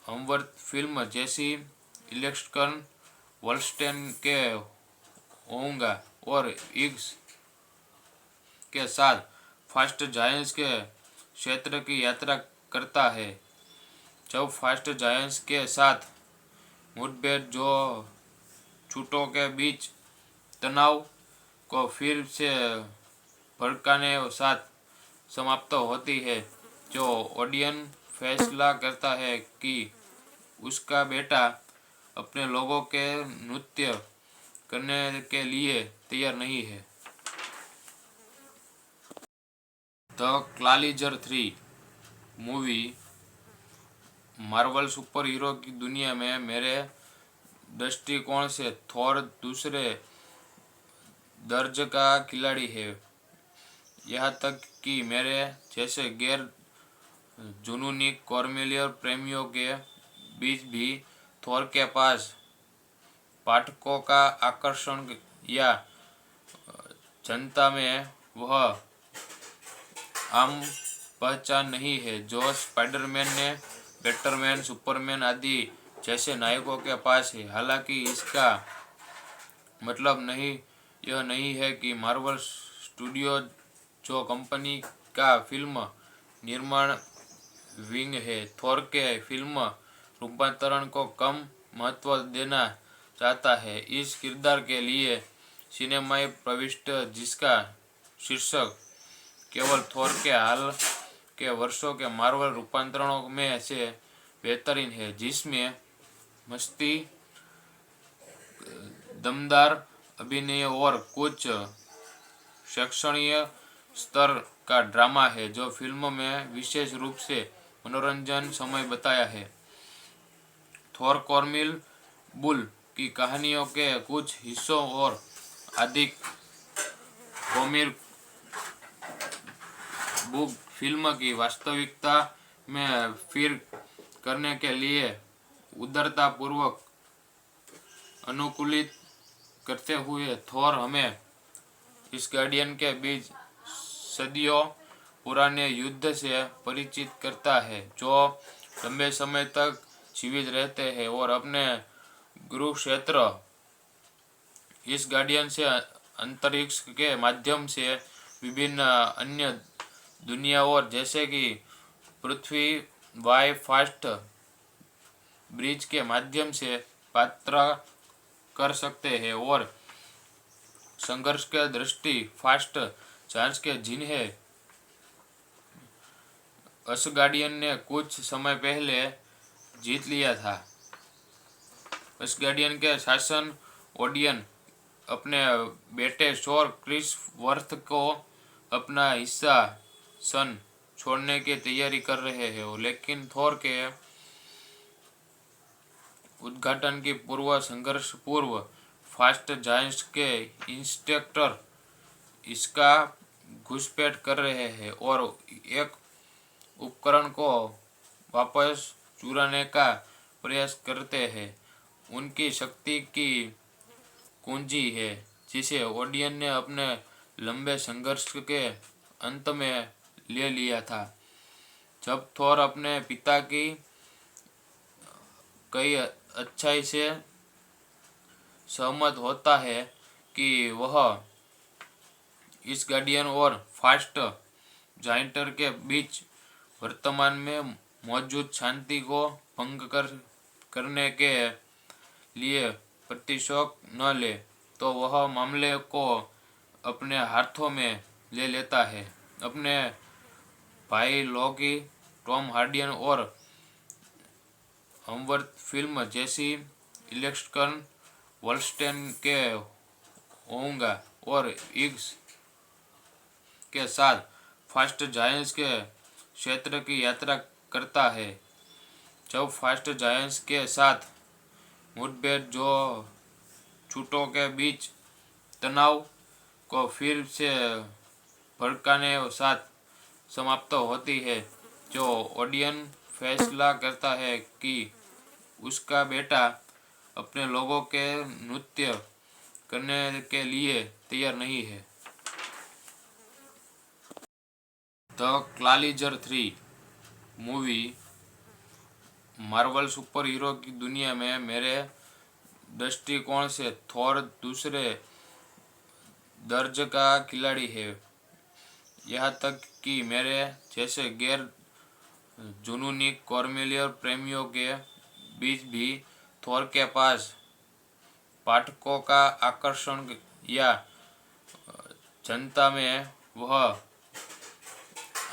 हमवर्थ फिल्म जैसी इलेक्ट्रन वॉल्स्टेन के होऊंगा और इग्स के साथ फास्ट जायंट्स के क्षेत्र की यात्रा करता है। जब फास्ट जायंट्स के साथ मुठभेड़ जो छूटों के बीच तनाव को फिर से भड़काने साथ समाप्त होती है, जो ओडियन फैसला करता है कि उसका बेटा अपने लोगों के नृत्य करने के लिए तैयार नहीं है। The Equalizer 3 movie Marvel super hero की दुनिया में मेरे दृष्टिकोण से थोर दूसरे दर्जे का खिलाड़ी है। यहाँ तक कि मेरे जैसे गैर जुनूनी कॉर्मेलियर प्रेमियों के बीच भी थोर के पास पाठकों का आकर्षण या जनता में वह आम पहचान नहीं है जो स्पाइडरमैन ने बैटमैन, सुपरमैन आदि जैसे नायकों के पास है। हालांकि इसका मतलब यह नहीं है कि मार्वल स्टूडियो जो कंपनी का फिल्म निर्माण विंग है, थोर के फिल्म रूपांतरण को कम महत्व देना चाहता है। इस किरदार के लिए सिनेमाई प्रविष्ट जिसका शीर्षक केवल थोर के हाल के वर्षों के मार्वल रूपांतरणों में से बेहतरीन है, जिसमें मस्ती, दमदार अभिनय और कुछ शैक्षणिक स्तर का ड्रामा है जो फिल्म में विशेष रूप से मनोरंजन समय बताया है। थोर कॉर्मिल बुल की कहानियों के कुछ हिस्सों और अधिक कॉमिक बुक फिल्म की वास्तविकता में फिर करने के लिए उदारता पूर्वक अनुकूलित करते हुए थोर हमें इस गार्डियन के बीच सदियों पुराने युद्ध से परिचित करता है जो लंबे समय तक जीवित रहते हैं और अपने गुरु क्षेत्र इस गार्डियन से अंतरिक्ष के माध्यम से विभिन्न अन्य दुनियाओं जैसे कि पृथ्वी वाई फास्ट ब्रिज के माध्यम से यात्रा कर सकते हैं और संघर्ष के दृष्टि फास्ट चांस के जिन्हें असगार्डियन ने कुछ समय पहले जीत लिया था। असगार्डियन के शासन ओडियन अपने बेटे शोर क्रिस वर्थ को अपना हिस्सा सन छोड़ने की तैयारी कर रहे हैं, लेकिन थोर के उद्घाटन की पूर्व संघर्ष पूर्व फास्ट जायंट्स के इंस्पेक्टर इसका घुसपैठ कर रहे हैं और एक उपकरण को वापस चुराने का प्रयास करते हैं। उनकी शक्ति की कुंजी है जिसे ओडियन ने अपने लंबे संघर्ष के अंत में ले लिया था। जब थोर अपने पिता की कई अच्छाई से सहमत होता है कि वह इस गार्डियन और फास्ट जाइंटर के बीच वर्तमान में मौजूद शांति को भंग करने के लिए प्रतिशोध न ले, तो वह मामले को अपने हाथों में ले लेता है। अपने भाई लॉकी, टॉम हार्डियन और हमवर्थ फिल्म जैसी इलेक्शन वॉल्स्टेन के होऊंगा और इग्स के साथ फास्ट जायंट्स के क्षेत्र की यात्रा करता है। जब फास्ट जायंट्स के साथ मुठभेड़ जो छूटों के बीच तनाव को फिर से भड़काने साथ समाप्त होती है, जो ओडियन फैसला करता है कि उसका बेटा अपने लोगों के नृत्य करने के लिए तैयार नहीं है। The Equalizer 3 movie Marvel super hero की दुनिया में मेरे दृष्टिकोण से थोर दूसरे दर्जे का खिलाड़ी है। यहाँ तक कि मेरे जैसे गैर जुनूनी कॉर्मिलियर प्रेमियों के बीच भी थोर के पास पाठकों का आकर्षण या जनता में वह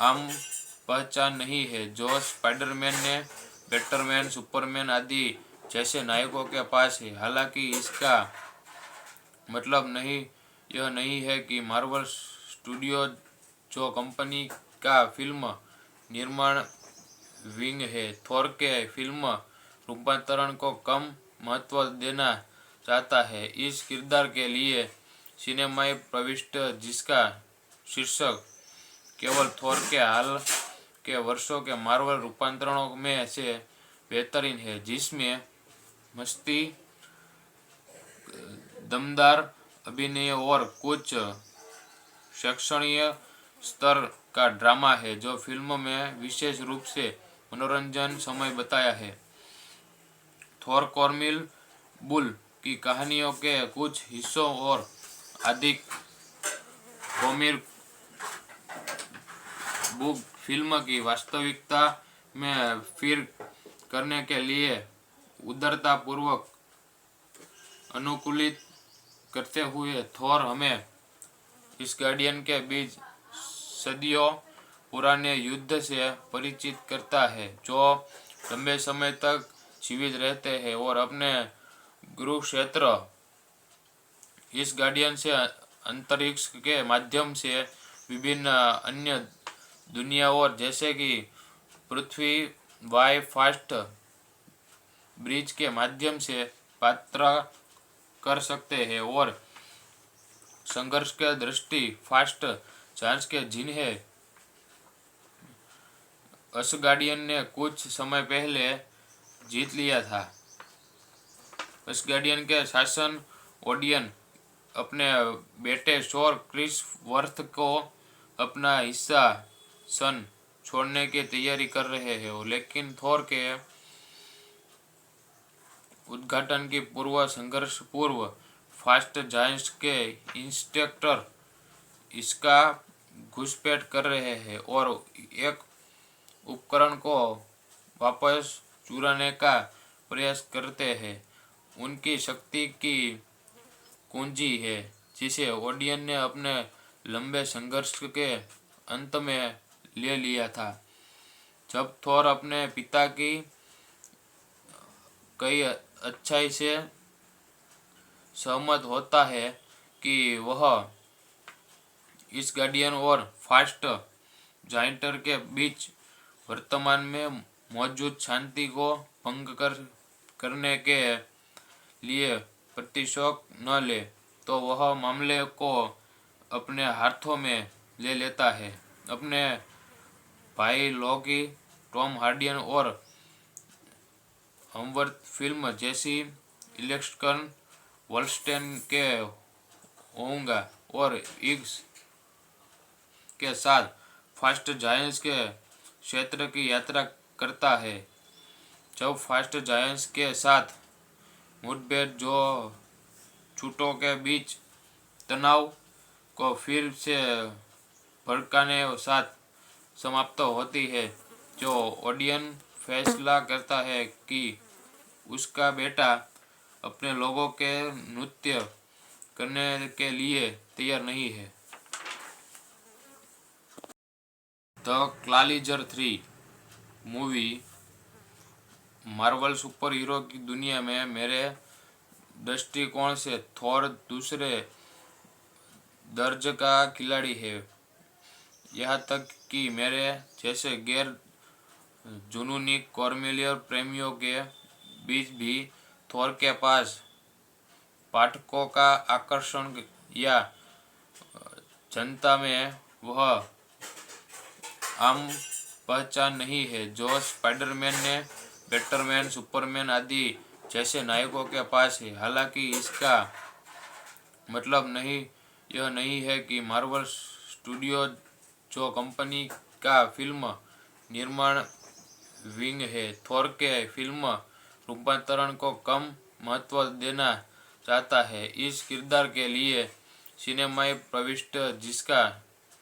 आम पहचान नहीं है जो स्पाइडरमैन ने बैटमैन, सुपरमैन आदि जैसे नायकों के पास है। हालांकि इसका मतलब यह नहीं है कि मार्वल स्टूडियो जो कंपनी का फिल्म निर्माण विंग है, थोर के फिल्म रूपांतरण को कम महत्व देना चाहता है। इस किरदार के लिए सिनेमाई प्रविष्टि जिसका शीर्षक केवल थोर के हाल के वर्षों के मार्वल रूपांतरणों में से बेहतरीन है, जिसमें मस्ती, दमदार अभिनय और कुछ शैक्षणिक स्तर का ड्रामा है जो फिल्म में विशेष रूप से मनोरंजन समय बताया है। थोर कॉर्मिल बुल की कहानियों के कुछ हिस्सों और अधिक कॉमिक बुक फिल्म की वास्तविकता में फिर करने के लिए उदारता पूर्वक अनुकूलित करते हुए थोर हमें इस गार्डियन के बीच सदियों पुराने युद्ध से परिचित करता है जो लंबे समय तक जीवित रहते हैं और अपने गुरु क्षेत्र इस गार्डियन से अंतरिक्ष के माध्यम से विभिन्न अन्य दुनियाओं जैसे कि पृथ्वी वाई फास्ट ब्रिज के माध्यम से यात्रा कर सकते हैं और संघर्ष के दृष्टि फास्ट जांच के जिन्हें असगार्डियन ने कुछ समय पहले जीत लिया था। असगार्डियन के शासन ओडियन अपने बेटे शोर क्रिस वर्थ को अपना हिस्सा सन छोड़ने की तैयारी कर रहे हैं, लेकिन थोर के उद्घाटन की पूर्व संघर्ष पूर्व फास्ट जायंट्स के इंस्ट्रक्टर इसका घुसपैठ कर रहे हैं और एक उपकरण को वापस चुराने का प्रयास करते हैं। उनकी शक्ति की कुंजी है जिसे ओडियन ने अपने लंबे संघर्ष के अंत में ले लिया था। जब थोर अपने पिता की कई अच्छाई से सहमत होता है कि वह इस गार्डियन और फास्ट जाइंटर के बीच वर्तमान में मौजूद शांति को भंग करने के लिए प्रतिशोध न ले, तो वह मामले को अपने हाथों में ले लेता है। अपने भाई लॉकी, टॉम हार्डियन और हमवर्थ फिल्म जैसी इलेक्ट्रन वॉल्स्टेन के होऊंगा और इग्स के साथ फास्ट जायंट्स के क्षेत्र की यात्रा करता है। जब फास्ट जायंट्स के साथ मुठभेड़ जो छूटों के बीच तनाव को फिर से भड़काने साथ समाप्त होती है, जो ओडियन फैसला करता है कि उसका बेटा अपने लोगों के नृत्य करने के लिए तैयार नहीं है। The Equalizer 3 movie Marvel super hero की दुनिया में मेरे दृष्टिकोण से थोर दूसरे दर्जे का खिलाड़ी है। यहाँ तक कि मेरे जैसे गैर जुनूनी कॉर्मेलियर प्रेमियों के बीच भी थोर के पास पाठकों का आकर्षण या जनता में वह आम पहचान नहीं है जो स्पाइडरमैन ने बैटमैन, सुपरमैन आदि जैसे नायकों के पास है। हालांकि इसका मतलब यह नहीं है कि मार्वल स्टूडियो जो कंपनी का फिल्म निर्माण विंग है, थोर के फिल्म रूपांतरण को कम महत्व देना चाहता है। इस किरदार के लिए सिनेमाई प्रविष्टि जिसका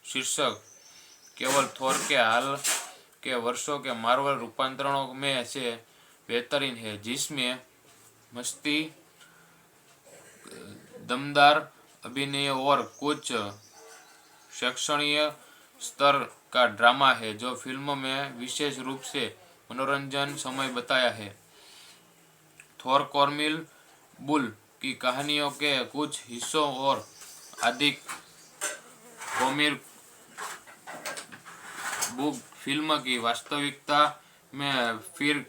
शीर्षक केवल थोर के हाल के वर्षों के मार्वल रूपांतरणों में से बेहतरीन है, जिसमें मस्ती, दमदार अभिनय और कुछ शैक्षणिक स्तर का ड्रामा है जो फिल्म में विशेष रूप से मनोरंजन समय बताया है। थोर कॉर्मिल बुल की कहानियों के कुछ हिस्सों और अधिक कॉमिक बुक फिल्म की वास्तविकता में फिर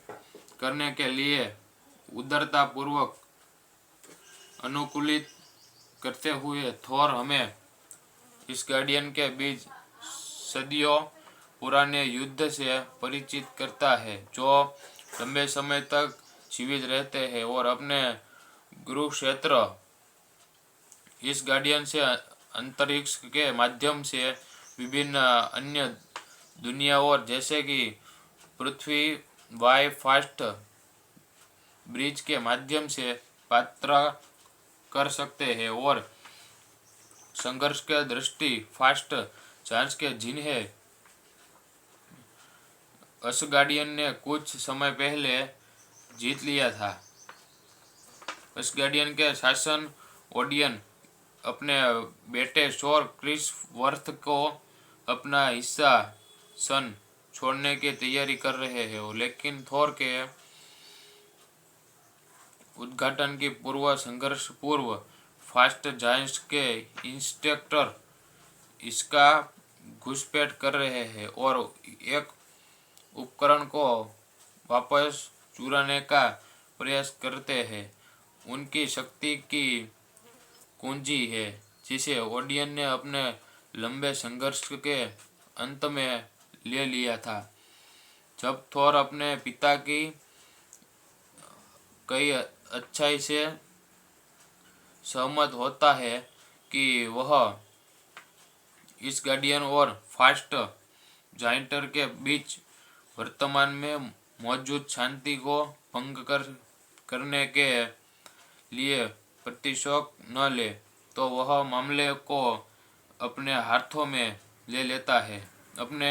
करने के लिए उदारता पूर्वक अनुकूलित करते हुए थोर हमें इस गार्डियन के बीच सदियों पुराने युद्ध से परिचित करता है, जो लंबे समय तक जीवित रहते हैं और अपने गुरु क्षेत्र इस गार्डियन से अंतरिक्ष के माध्यम से विभिन्न अन्य दुनियाओं जैसे कि पृथ्वी वाई फास्ट ब्रिज के माध्यम से यात्रा कर सकते हैं और संघर्ष के दृष्टि फास्ट जांच के जिन्हें असगार्डियन ने कुछ समय पहले जीत लिया था। असगार्डियन के शासन ओडियन अपने बेटे शोर क्रिस वर्थ को अपना हिस्सा सन छोड़ने की तैयारी कर रहे हैं, लेकिन थोर के उद्घाटन की पूर्व संघर्ष पूर्व फास्ट जायंट्स के इंस्पेक्टर इसका घुसपैठ कर रहे हैं और एक उपकरण को वापस चुराने का प्रयास करते हैं। उनकी शक्ति की कुंजी है जिसे ओडियन ने अपने लंबे संघर्ष के अंत में ले लिया था। जब थोर अपने पिता की कई अच्छाई से सहमत होता है कि वह इस गार्डियन और फास्ट जाइंटर के बीच वर्तमान में मौजूद शांति को भंग करने के लिए प्रतिशोध न ले तो वह मामले को अपने हाथों में ले लेता है। अपने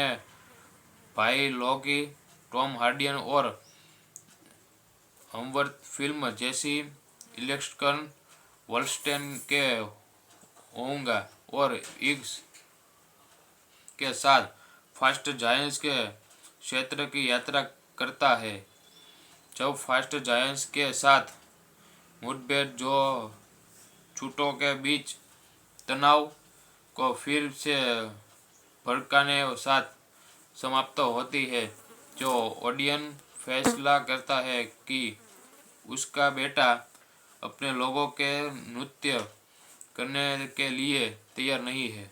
भाई लॉकी, टॉम हार्डियन और हमवर्थ फिल्म जैसी इलेक्ट्रन वॉल्स्टेन के होऊंगा और इग्स के साथ फास्ट जायंट्स के क्षेत्र की यात्रा करता है। जब फास्ट जायंट्स के साथ मुठभेड़ जो छूटों के बीच तनाव को फिर से भड़काने साथ समाप्त होती है, जो ओडियन फैसला करता है कि उसका बेटा अपने लोगों के नृत्य करने के लिए तैयार नहीं है।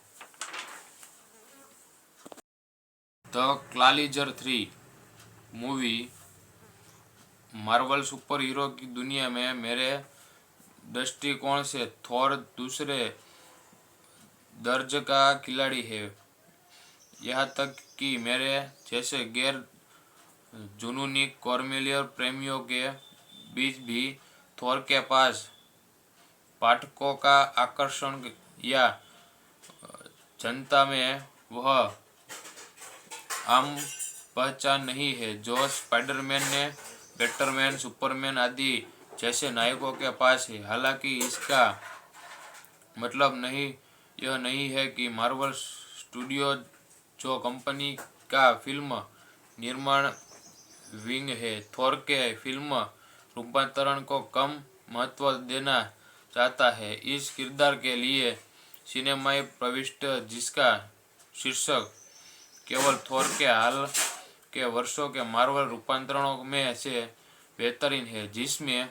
The Equalizer 3 movie Marvel super hero की दुनिया में मेरे दृष्टिकोण से थोर दूसरे दर्जे का खिलाड़ी है। यहाँ तक कि मेरे जैसे गैर जुनूनी कॉर्मेलियर प्रेमियों के बीच भी थोर के पास पाठकों का आकर्षण या जनता में वह आम पहचान नहीं है जो स्पाइडरमैन ने बैटमैन, सुपरमैन आदि जैसे नायकों के पास है। हालांकि इसका मतलब यह नहीं है कि मार्वल स्टूडियो जो कंपनी का फिल्म निर्माण विंग है, थोर के फिल्म रूपांतरण को कम महत्व देना चाहता है। इस किरदार के लिए सिनेमाई प्रविष्टि जिसका शीर्षक केवल थोर के हाल के वर्षों के मार्वल रूपांतरणों में से बेहतरीन है, जिसमें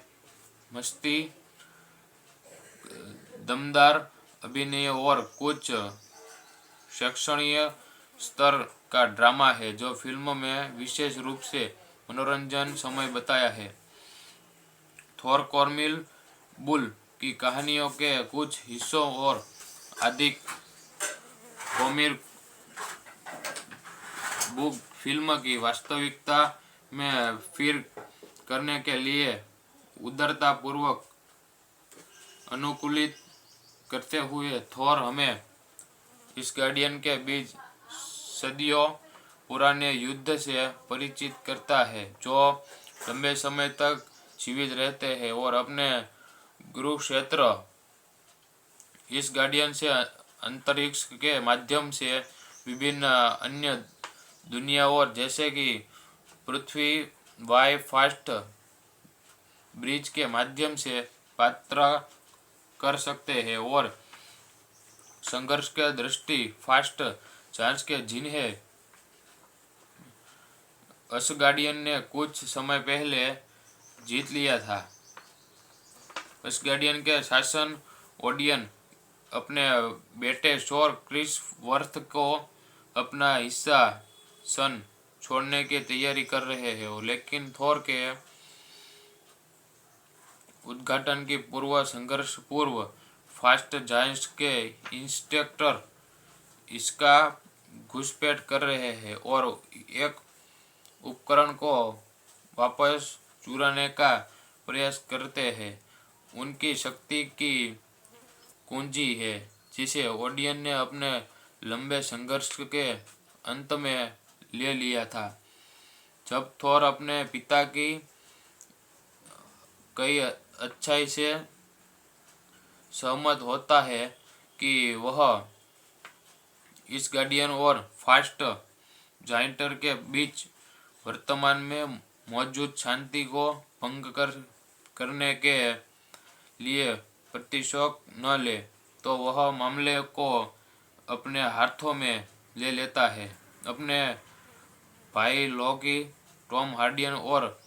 मस्ती, दमदार अभिनय और कुछ शैक्षणिक स्तर का ड्रामा है जो फिल्म में विशेष रूप से मनोरंजन समय बताया है। थोर कॉर्मिल बुल की कहानियों के कुछ हिस्सों और अधिक कॉमिक बुक फिल्म की वास्तविकता में फिर करने के लिए उदारतापूर्वक अनुकूलित करते हुए थोर हमें इस गार्डियन के बीच सदियों पुराने युद्ध से परिचित करता है, जो लंबे समय तक जीवित रहते हैं और अपने गुरु क्षेत्र इस गार्डियन से अंतरिक्ष के माध्यम से विभिन्न अन्य दुनियाओं जैसे कि पृथ्वी वाई फास्ट ब्रिज के माध्यम से यात्रा कर सकते हैं और संघर्ष के दृष्टि फास्ट जांच के जिन्हें असगार्डियन ने कुछ समय पहले जीत लिया था। असगार्डियन के शासन ओडियन अपने बेटे शोर क्रिस वर्थ को अपना हिस्सा सन छोड़ने की तैयारी कर रहे हैं, लेकिन थोर के उद्घाटन की पूर्व संघर्ष पूर्व फास्ट जायंट्स के इंस्पेक्टर इसका घुसपैठ कर रहे हैं और एक उपकरण को वापस चुराने का प्रयास करते हैं। उनकी शक्ति की कुंजी है जिसे ओडियन ने अपने लंबे संघर्ष के अंत में ले लिया था। जब थोर अपने पिता की कई अच्छाई से सहमत होता है कि वह इस गार्डियन और फास्ट जाइंटर के बीच वर्तमान में मौजूद शांति को भंग करने के लिए प्रतिशोध न ले तो वह मामले को अपने हाथों में ले लेता है। अपने भाई लॉकी, टॉम हार्डी और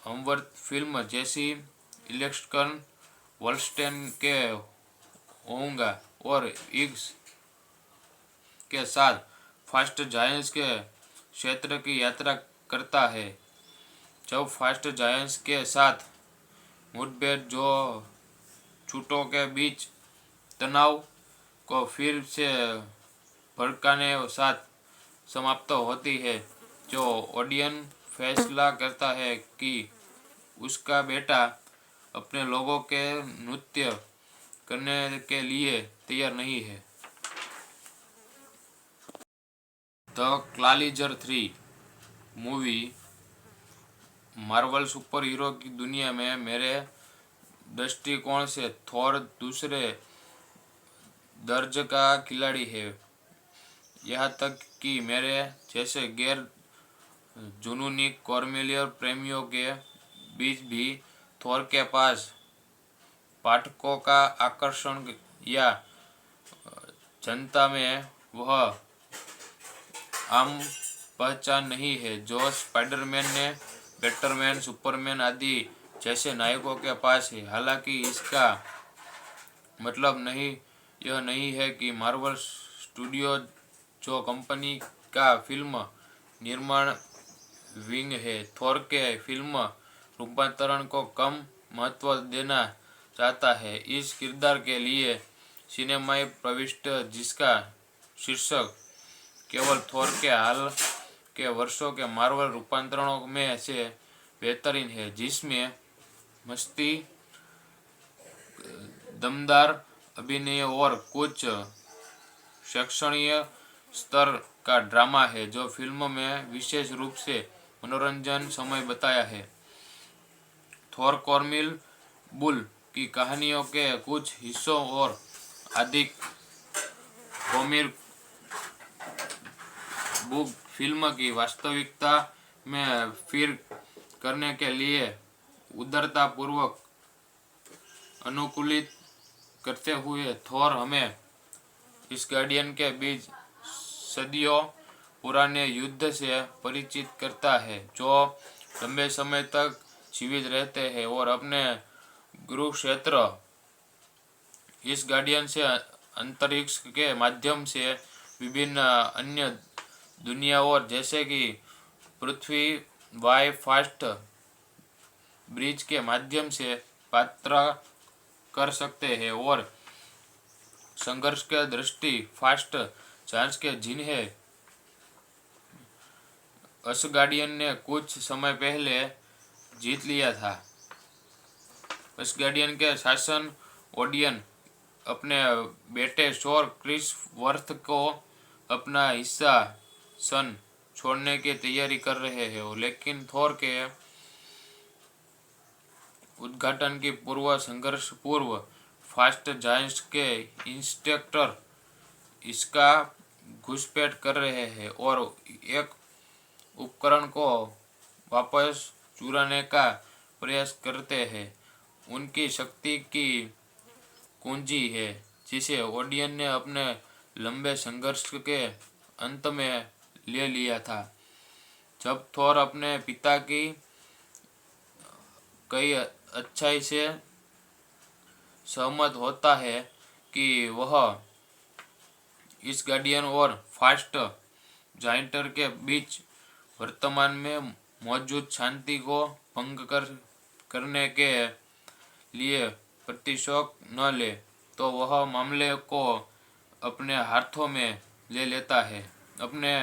हमवर्थ फिल्म जैसी इलेक्ट्रॉन वॉल्स्टेन के होऊंगा और इग्स के साथ फास्ट जायंट्स के क्षेत्र की यात्रा करता है। जब फास्ट जायंट्स के साथ मुठभेड़ जो छूटों के बीच तनाव को फिर से भड़काने साथ समाप्त होती है, जो ऑडियंस फैसला करता है कि उसका बेटा अपने लोगों के नृत्य करने के लिए तैयार नहीं है। The Equalizer 3 movie Marvel super hero की दुनिया में मेरे दृष्टिकोण से थोर दूसरे दर्जे का खिलाड़ी है। यहाँ तक कि मेरे जैसे गैर जुनूनी कॉर्मेलियर प्रेमियों के बीच भी थोर के पास पाठकों का आकर्षण या जनता में वह आम पहचान नहीं है जो स्पाइडरमैन ने बैटमैन, सुपरमैन आदि जैसे नायकों के पास है। हालांकि इसका मतलब यह नहीं है कि मार्वल स्टूडियो जो कंपनी का फिल्म निर्माण विंग है, थोर के फिल्म रूपांतरण को कम महत्व देना चाहता है। इस किरदार के लिए सिनेमाई प्रविष्टि, जिसका शीर्षक केवल थोर के हाल के वर्षों के मार्वल रूपांतरणों में से बेहतरीन है, जिसमें मस्ती, दमदार अभिनय और कुछ शैक्षणिक स्तर का ड्रामा है जो फिल्म में विशेष रूप से मनोरंजन समय बताया है। थोर कॉर्मिल बुल की कहानियों के कुछ हिस्सों और अधिक कॉमिक बुक फिल्म की वास्तविकता में फिर करने के लिए उदारतापूर्वक अनुकूलित करते हुए थोर हमें इस गार्डियन के बीच सदियों पुराने युद्ध से परिचित करता है, जो लंबे समय तक जीवित रहते हैं और अपने गुरु क्षेत्र इस गार्डियन से अंतरिक्ष के माध्यम से विभिन्न अन्य दुनियाओं जैसे कि पृथ्वी वाई फास्ट ब्रिज के माध्यम से यात्रा कर सकते हैं और संघर्ष के दृष्टि फास्ट जांच के जिन्हें असगार्डियन ने कुछ समय पहले जीत लिया था। असगार्डियन के शासन ओडियन अपने बेटे शोर क्रिस वर्थ को अपना हिस्सा सन छोड़ने की तैयारी कर रहे हैं, लेकिन थोर के उद्घाटन की पूर्व संघर्ष पूर्व फास्ट जायंट्स के इंस्पेक्टर इसका घुसपैठ कर रहे हैं और एक उपकरण को वापस चुराने का प्रयास करते हैं। उनकी शक्ति की कुंजी है जिसे ओडियन ने अपने लंबे संघर्ष के अंत में ले लिया था। जब थोर अपने पिता की कई अच्छाई से सहमत होता है कि वह इस गार्डियन और फास्ट जाइंटर के बीच वर्तमान में मौजूद शांति को भंग करने के लिए प्रतिशोध न ले तो वह मामले को अपने हाथों में ले लेता है। अपने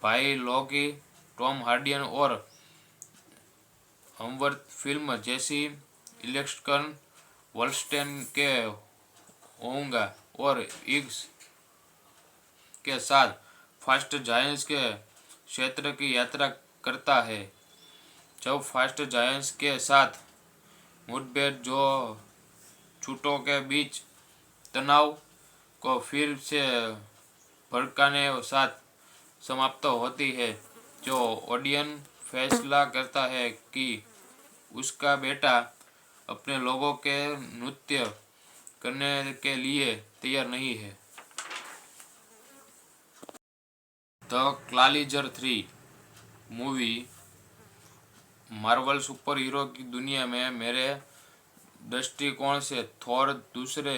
भाई लॉकी, टॉम हार्डी और हमवर्थ फिल्म जैसी इलेक्ट्रॉन वॉल्स्टेन के होऊंगा और इग्स के साथ फास्ट जायंट्स के क्षेत्र की यात्रा करता है। जब फास्ट जायंट्स के साथ मुठभेड़ जो छूटों के बीच तनाव को फिर से भड़काने साथ समाप्त होती है, जो ऑडियंस फैसला करता है कि उसका बेटा अपने लोगों के नृत्य करने के लिए तैयार नहीं है। The Equalizer 3 movie Marvel super hero की दुनिया में मेरे दृष्टिकोण से थोर दूसरे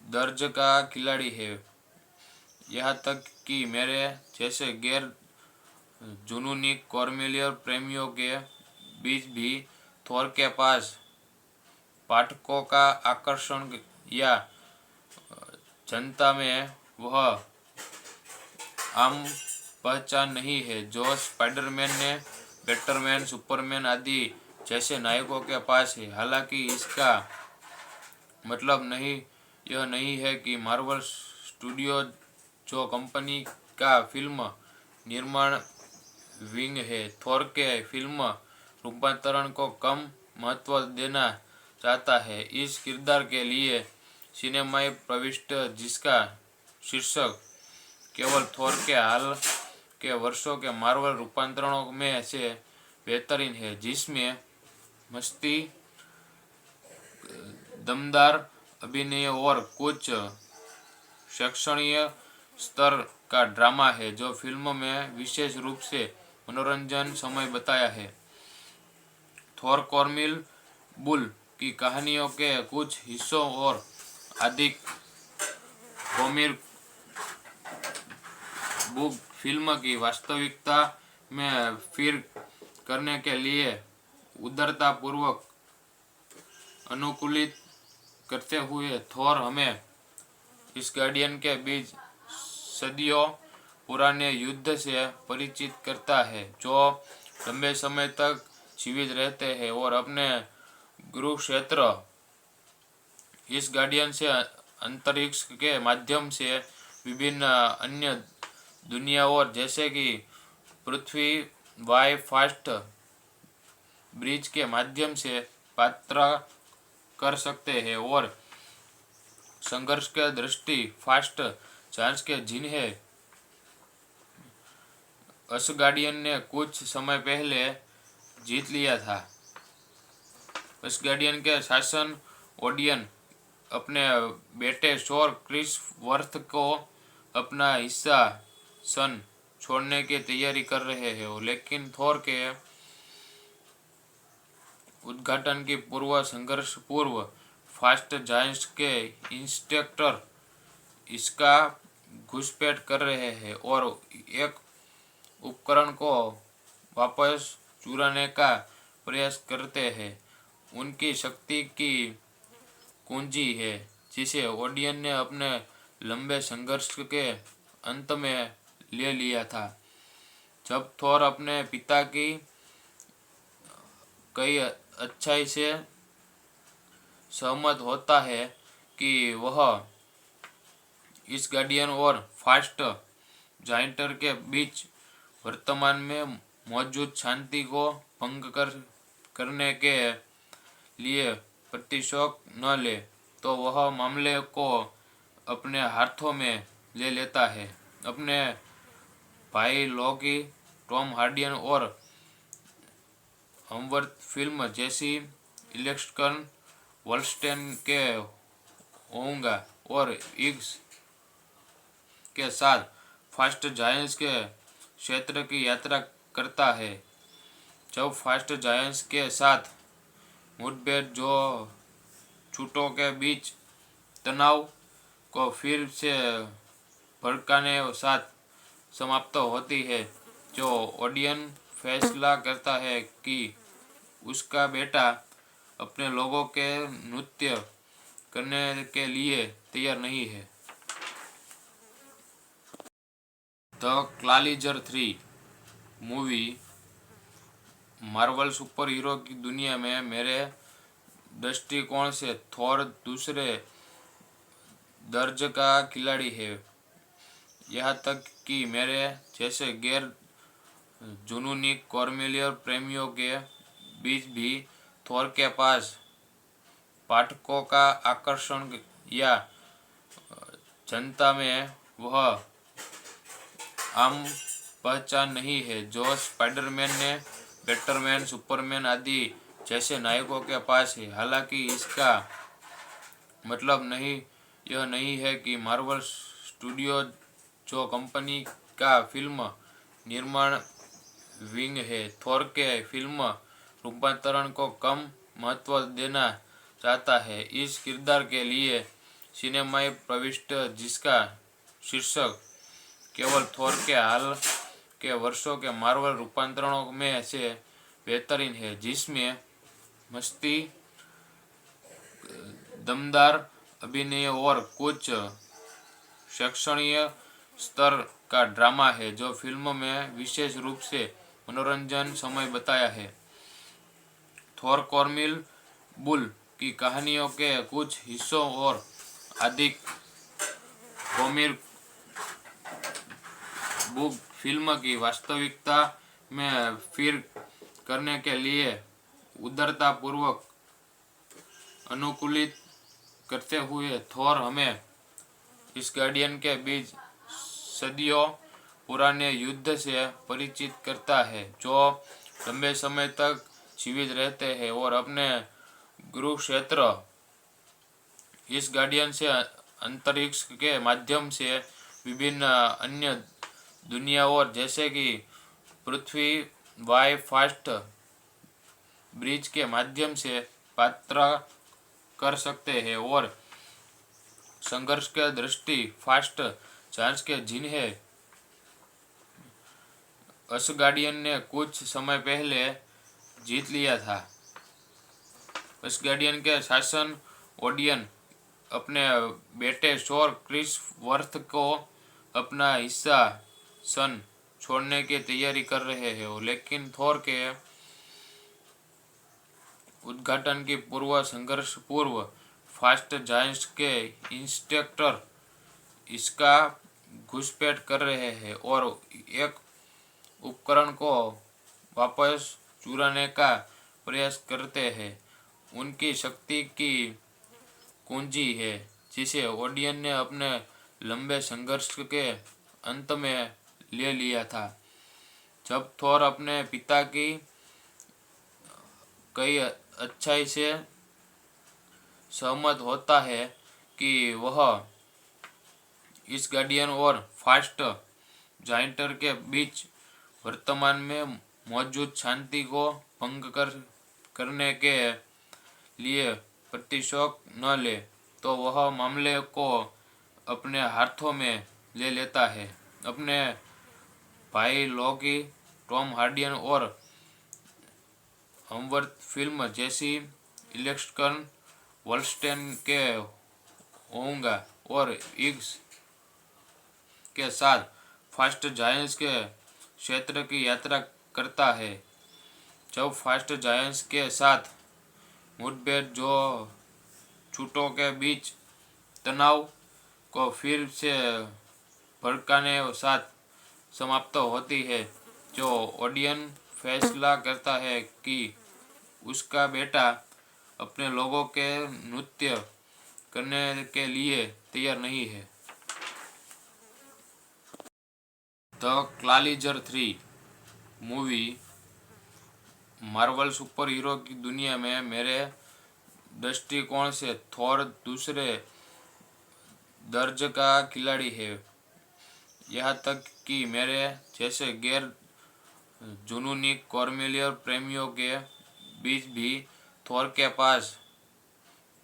दर्जे का खिलाड़ी है। यहाँ तक कि मेरे जैसे गैर जुनूनी कॉर्मिलियर प्रेमियों के बीच भी थोर के पास पाठकों का आकर्षण या जनता में वह आम पहचान नहीं है जो स्पाइडरमैन ने बैटमैन सुपरमैन आदि जैसे नायकों के पास है। हालांकि इसका मतलब यह नहीं है कि मार्वल स्टूडियो जो कंपनी का फिल्म निर्माण विंग है थोर के फिल्म रूपांतरण को कम महत्व देना चाहता है। इस किरदार के लिए सिनेमाई प्रविष्टि जिसका शीर्षक केवल थोर के हाल के वर्षों के मार्वल रूपांतरणों में से बेहतरीन है, जिसमें मस्ती, दमदार अभिनय और कुछ शैक्षणिक स्तर का ड्रामा है जो फिल्म में विशेष रूप से मनोरंजन समय बताया है। थोर कॉर्मिल बुल की कहानियों के कुछ हिस्सों और अधिक कॉमिक बुक फिल्म की वास्तविकता में फिर करने के लिए उदारता पूर्वक अनुकूलित करते हुए थोर हमें इस गार्डियन के बीच सदियों पुराने युद्ध से परिचित करता है जो लंबे समय तक जीवित रहते हैं और अपने गुरु क्षेत्र इस गार्डियन से अंतरिक्ष के माध्यम से विभिन्न अन्य दुनियाओं जैसे कि पृथ्वी वाई फास्ट ब्रिज के माध्यम से यात्रा कर सकते हैं और संघर्ष के दृष्टि फास्ट जांच के जिन्हें असगार्डियन ने कुछ समय पहले जीत लिया था। असगार्डियन के शासन ओडियन अपने बेटे शोर क्रिस वर्थ को अपना हिस्सा सन छोड़ने की तैयारी कर रहे हैं, लेकिन थोर के उद्घाटन की पूर्व संघर्ष पूर्व फास्ट जायंट्स के इंस्पेक्टर इसका घुसपैठ कर रहे हैं और एक उपकरण को वापस चुराने का प्रयास करते हैं। उनकी शक्ति की कुंजी है जिसे ओडियन ने अपने लंबे संघर्ष के अंत में ले लिया था। जब थोर अपने पिता की कई अच्छाई से सहमत होता है कि वह इस गार्डियन और फास्ट जाइंटर के बीच वर्तमान में मौजूद शांति को भंग करने के लिए प्रतिशोध न ले तो वह मामले को अपने हाथों में ले लेता है। अपने भाई लोकी, टॉम हार्डियन और हमवर्थ फिल्म जैसी इलेक्ट्रन वॉल्स्टेन के होऊंगा और इग्स के साथ फास्ट जायंट्स के क्षेत्र की यात्रा करता है। जब फास्ट जायंट्स के साथ मुठभेड़ जो छूटों के बीच तनाव को फिर से भड़काने साथ समाप्त होती है, जो ओडियन फैसला करता है कि उसका बेटा अपने लोगों के नृत्य करने के लिए तैयार नहीं है। The Equalizer 3 movie Marvel super hero की दुनिया में मेरे दृष्टिकोण से थोर दूसरे दर्जे का खिलाड़ी है। यहाँ तक कि मेरे जैसे गैर जुनूनी कॉर्मिलियर प्रेमियों के बीच भी थोर के पास पाठकों का आकर्षण या जनता में वह आम पहचान नहीं है जो स्पाइडरमैन ने बैटमैन सुपरमैन आदि जैसे नायकों के पास है। हालांकि इसका मतलब यह नहीं है कि मार्वल स्टूडियो जो कंपनी का फिल्म निर्माण विंग है, थोर के फिल्म रूपांतरण को कम महत्व देना चाहता है। इस किरदार के लिए सिनेमाई प्रविष्ट जिसका शीर्षक केवल थोर के हाल के वर्षों के मार्वल रूपांतरणों में से बेहतरीन है, जिसमें मस्ती, दमदार अभिनय और कुछ शैक्षणिक स्तर का ड्रामा है जो फिल्म में विशेष रूप से मनोरंजन समय बताया है। थोर कॉर्मिल बुल की कहानियों के कुछ हिस्सों और अधिक कॉमिक बुक फिल्म की वास्तविकता में फिर करने के लिए उदारता पूर्वक अनुकूलित करते हुए थोर हमें इस गार्डियन के बीच सदियों पुराने युद्ध से परिचित करता है, जो लंबे समय तक जीवित रहते हैं और अपने गुरु क्षेत्र इस गार्डियन से अंतरिक्ष के माध्यम से विभिन्न अन्य दुनियाओं जैसे कि पृथ्वी वाई फास्ट ब्रिज के माध्यम से यात्रा कर सकते हैं और संघर्ष के दृष्टि फास्ट जांच के जिन्हें असगार्डियन ने कुछ समय पहले जीत लिया था। असगार्डियन के शासन ओडियन अपने बेटे शोर क्रिस वर्थ को अपना हिस्सा सन छोड़ने की तैयारी कर रहे हैं, लेकिन थोर के उद्घाटन की पूर्व संघर्ष पूर्व फास्ट जायंट्स के इंस्पेक्टर इसका घुसपैठ कर रहे हैं और एक उपकरण को वापस चुराने का प्रयास करते हैं। उनकी शक्ति की कुंजी है जिसे ओडियन ने अपने लंबे संघर्ष के अंत में ले लिया था। जब थोर अपने पिता की कई अच्छाई से सहमत होता है कि वह इस गार्डियन और फास्ट जाइंटर के बीच वर्तमान में मौजूद शांति को भंग करने के लिए प्रतिशोध न ले, तो वह मामले को अपने हाथों में ले लेता है। अपने भाई लोकी, टॉम हार्डियन और हमवर्थ फिल्म जैसी इलेक्शन वॉल्स्टेन के होऊंगा और इग्स के साथ फास्ट जायंट्स के क्षेत्र की यात्रा करता है। जब फास्ट जायंट्स के साथ मुठभेड़ जो छूटों के बीच तनाव को फिर से भड़काने साथ समाप्त होती है, जो ओडियन फैसला करता है कि उसका बेटा अपने लोगों के नृत्य करने के लिए तैयार नहीं है। The Equalizer 3 movie Marvel super hero की दुनिया में मेरे दृष्टिकोण से थोर दूसरे दर्जे का खिलाड़ी है। यहाँ तक कि मेरे जैसे गैर जुनूनी कॉर्मिलियर प्रेमियों के बीच भी थोर के पास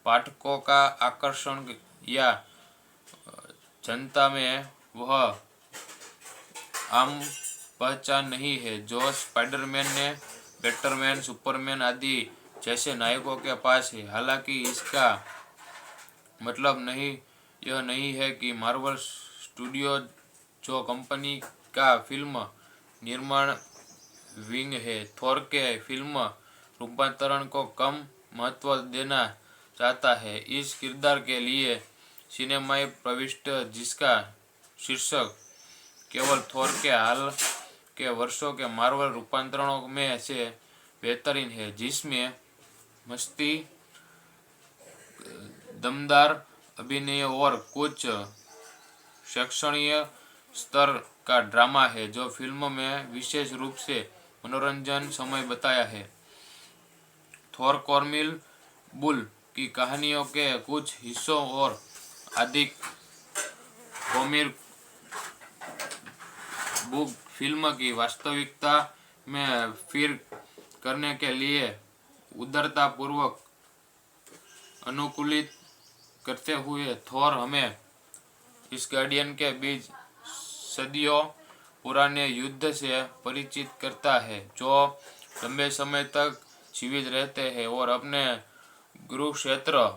पाठकों का आकर्षण या जनता में वह आम पहचान नहीं है जो स्पाइडरमैन ने बैटमैन, सुपरमैन आदि जैसे नायकों के पास है। हालांकि इसका मतलब यह नहीं है कि मार्वल स्टूडियो जो कंपनी का फिल्म निर्माण विंग है, थोर के फिल्म रूपांतरण को कम महत्व देना चाहता है। इस किरदार के लिए सिनेमाई प्रविष्ट जिसका शीर्षक केवल थोर के हाल के वर्षों के मार्वल रूपांतरणों में से बेहतरीन है, जिसमें मस्ती, दमदार अभिनय और कुछ शैक्षणिक स्तर का ड्रामा है जो फिल्म में विशेष रूप से मनोरंजन समय बताया है। थोर कॉर्मिल बुल की कहानियों के कुछ हिस्सों और अधिक होमिर बुक फिल्म की वास्तविकता में फिर करने के लिए उदारता पूर्वक अनुकूलित करते हुए थोर हमें इस गार्डियन के बीच सदियों पुराने युद्ध से परिचित करता है जो लंबे समय तक जीवित रहते हैं और अपने गुरु क्षेत्र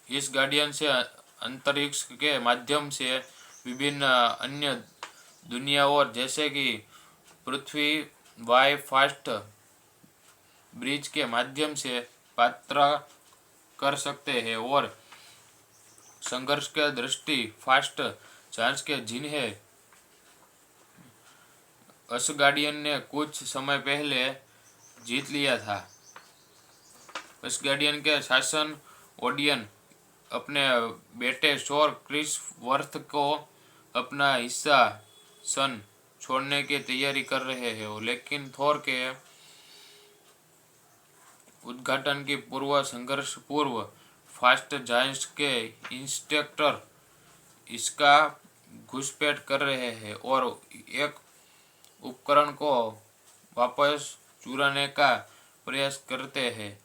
इस गार्डियन से अंतरिक्ष के माध्यम से विभिन्न अन्य दुनियाओं जैसे कि पृथ्वी वाई फास्ट ब्रिज के माध्यम से यात्रा कर सकते हैं और संघर्ष के दृष्टि फास्ट जांच के जिन्हें असगार्डियन ने कुछ समय पहले जीत लिया था। असगार्डियन के शासन ओडियन अपने बेटे शोर क्रिस वर्थ को अपना हिस्सा सन छोड़ने की तैयारी कर रहे हैं, लेकिन थोर के उद्घाटन की पूर्व संघर्ष पूर्व फास्ट जायंट्स के इंस्पेक्टर इसका घुसपैठ कर रहे हैं और एक उपकरण को वापस चुराने का प्रयास करते हैं।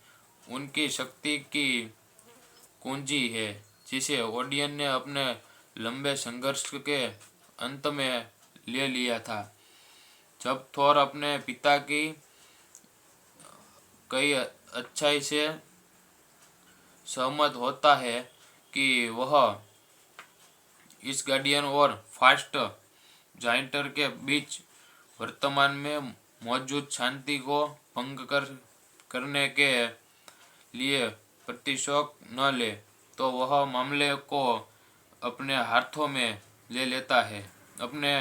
उनकी शक्ति की कुंजी है जिसे ओडियन ने अपने लंबे संघर्ष के अंत में ले लिया था। जब थोर अपने पिता की कई अच्छाई से सहमत होता है कि वह इस गार्डियन और फास्ट जाइंटर के बीच वर्तमान में मौजूद शांति को भंग करने के लिए प्रतिशोध न ले, तो वह मामले को अपने हाथों में ले लेता है। अपने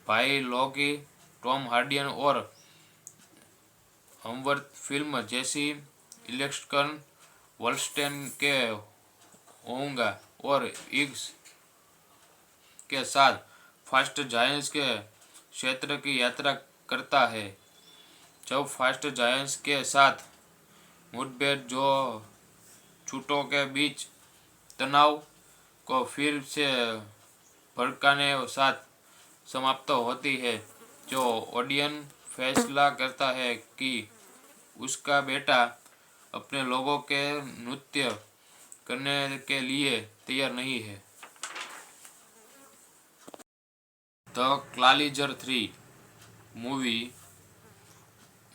भाई लॉकी, टॉम हार्डियन और हमवर्थ फिल्म जैसी इलेक्शन वॉल्स्टेन के होऊंगा और इग्स के साथ फास्ट जायंट्स के क्षेत्र की यात्रा करता है। जब फास्ट जायंट्स के साथ मुठभेड़ जो छूटों के बीच तनाव को फिर से भड़काने साथ समाप्त होती है, जो ओडियन फैसला करता है कि उसका बेटा अपने लोगों के नृत्य करने के लिए तैयार नहीं है। The Equalizer 3 movie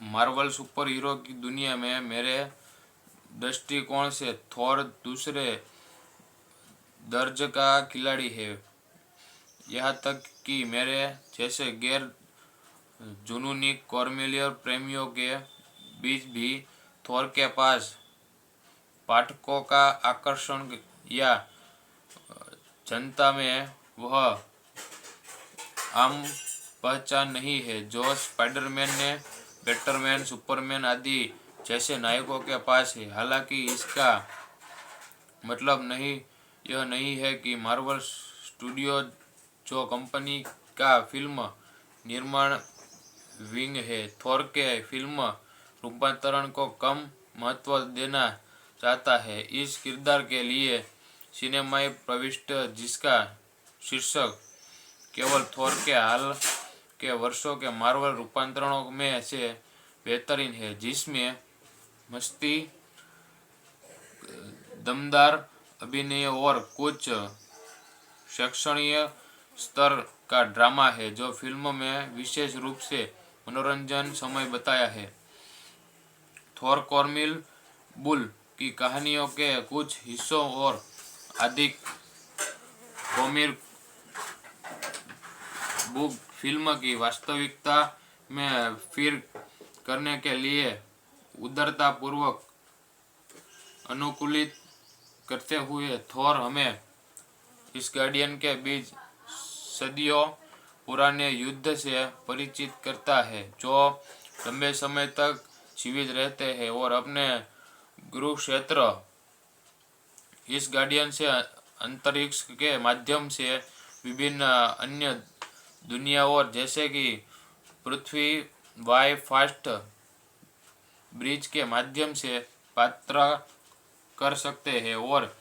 Marvel super hero की दुनिया में मेरे दृष्टिकोण से थोर दूसरे दर्जे का खिलाड़ी है। यहाँ तक कि मेरे जैसे गैर जुनूनी कॉर्मिलियर प्रेमियों के बीच भी थोर के पास पाठकों का आकर्षण या जनता में वह आम पहचान नहीं है जो स्पाइडरमैन ने बैटमैन, सुपरमैन आदि जैसे नायकों के पास है। हालांकि इसका मतलब यह नहीं है कि मार्वल स्टूडियो जो कंपनी का फिल्म निर्माण विंग है, थोर के फिल्म रूपांतरण को कम महत्व देना चाहता है। इस किरदार के लिए सिनेमाई प्रविष्ट जिसका शीर्षक केवल थोर के हाल के वर्षों के मार्वल रूपांतरणों में से बेहतरीन है, जिसमें मस्ती, दमदार अभिनय और कुछ शैक्षणिक स्तर का ड्रामा है जो फिल्म में विशेष रूप से मनोरंजन समय बताया है। थोर कॉर्मिल बुल की कहानियों के कुछ हिस्सों और अधिक होमिर बुक फिल्म की वास्तविकता में फिर करने के लिए उदारता पूर्वक अनुकूलित करते हुए थोर हमें इस गार्डियन के बीच सदियों पुराने युद्ध से परिचित करता है जो लंबे समय तक जीवित रहते हैं और अपने गुरु क्षेत्र इस गार्डियन से अंतरिक्ष के माध्यम से विभिन्न अन्य दुनियाओं जैसे कि पृथ्वी वाई फास्ट ब्रिज के माध्यम से पात्र कर सकते हैं और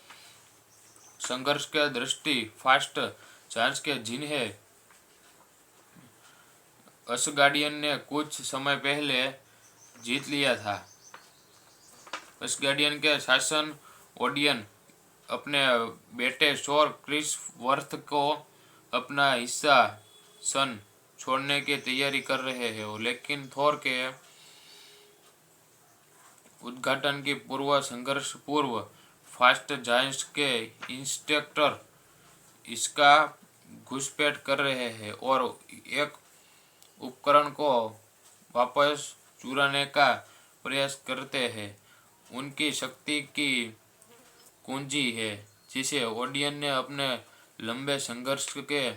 संघर्ष के दृष्टि फास्ट जांच के जिन्हें असगार्डियन ने कुछ समय पहले जीत लिया था। असगार्डियन के शासन ओडियन अपने बेटे शोर क्रिस वर्थ को अपना हिस्सा सन छोड़ने की तैयारी कर रहे हैं, लेकिन थोर के उद्घाटन की पूर्व संघर्ष पूर्व फास्ट जायंट्स के इंस्ट्रक्टर इसका घुसपैठ कर रहे हैं और एक उपकरण को वापस चुराने का प्रयास करते हैं। उनकी शक्ति की कुंजी है जिसे ओडियन ने अपने लंबे संघर्ष के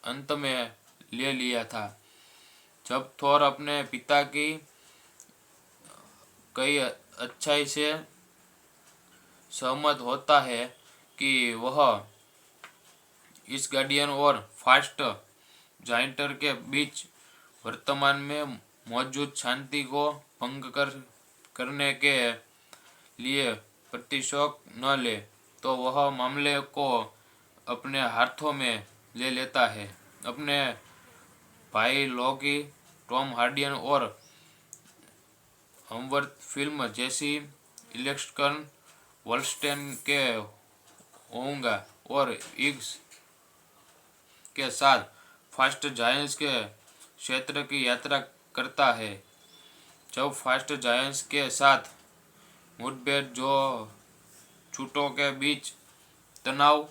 अंत में ले लिया था। जब थोर अपने पिता की कई अच्छाई से सहमत होता है कि वह इस गार्डियन और फास्ट जाइंटर के बीच वर्तमान में मौजूद शांति को भंग करने के लिए प्रतिशोध न ले, तो वह मामले को अपने हाथों में ले लेता है। अपने भाई लॉकी, टॉम हार्डियन और हमवर्थ फिल्म जैसी इलेक्शन वॉल्स्टेन के होऊंगा और इग्स के साथ फास्ट जायंट्स के क्षेत्र की यात्रा करता है। जब फास्ट जायंट्स के साथ मुठभेड़ जो छूटों के बीच तनाव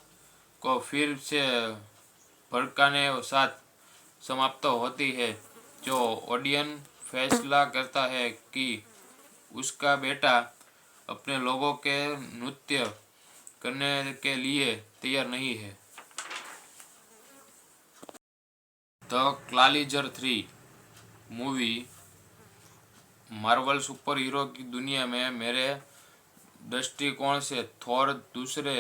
को फिर से भड़काने साथ समाप्त होती है, जो ओडियन फैसला करता है कि उसका बेटा अपने लोगों के नृत्य करने के लिए तैयार नहीं है। The Equalizer 3 movie Marvel super hero की दुनिया में मेरे दृष्टिकोण से थोर दूसरे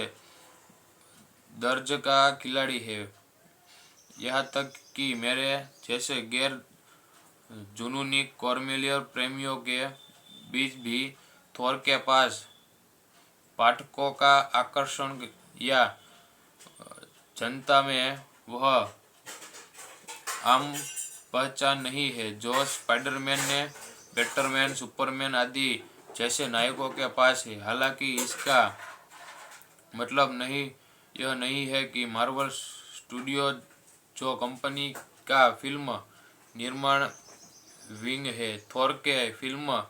दर्जे का खिलाड़ी है। यहाँ तक कि मेरे जैसे गैर जुनूनी कॉर्मेलियर प्रेमियों के बीच भी थोर के पास पाठकों का आकर्षण या जनता में वह आम पहचान नहीं है जो स्पाइडरमैन ने बैटमैन, सुपरमैन आदि जैसे नायकों के पास है। हालांकि इसका मतलब यह नहीं है कि मार्वल स्टूडियो जो कंपनी का फिल्म निर्माण विंग है, थोर के फिल्म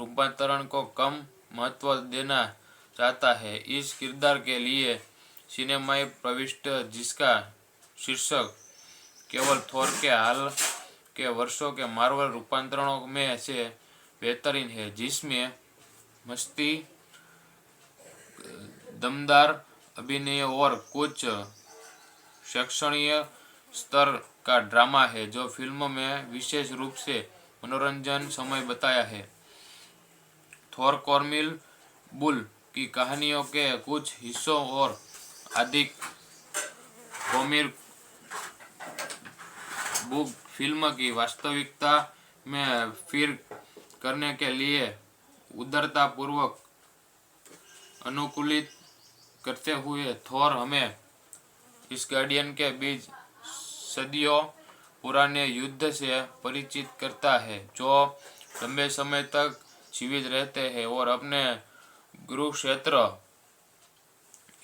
रूपांतरण को कम महत्व देना चाहता है। इस किरदार के लिए सिनेमाई प्रविष्टि जिसका शीर्षक केवल थोर के हाल के वर्षों के मार्वल रूपांतरणों में से बेहतरीन है, जिसमें मस्ती, दमदार अभिनय और कुछ शैक्षणिक स्तर का ड्रामा है जो फिल्म में विशेष रूप से मनोरंजन समय बताया है। थोर कॉर्मिल बुल की कहानियों के कुछ हिस्सों और अधिक कॉमिक बुक फिल्म की वास्तविकता में फिर करने के लिए उदारता पूर्वक अनुकूलित करते हुए थोर हमें इस गार्डियन के बीच सदियों पुराने युद्ध से परिचित करता है, जो लंबे समय तक जीवित रहते हैं और अपने गुरु क्षेत्र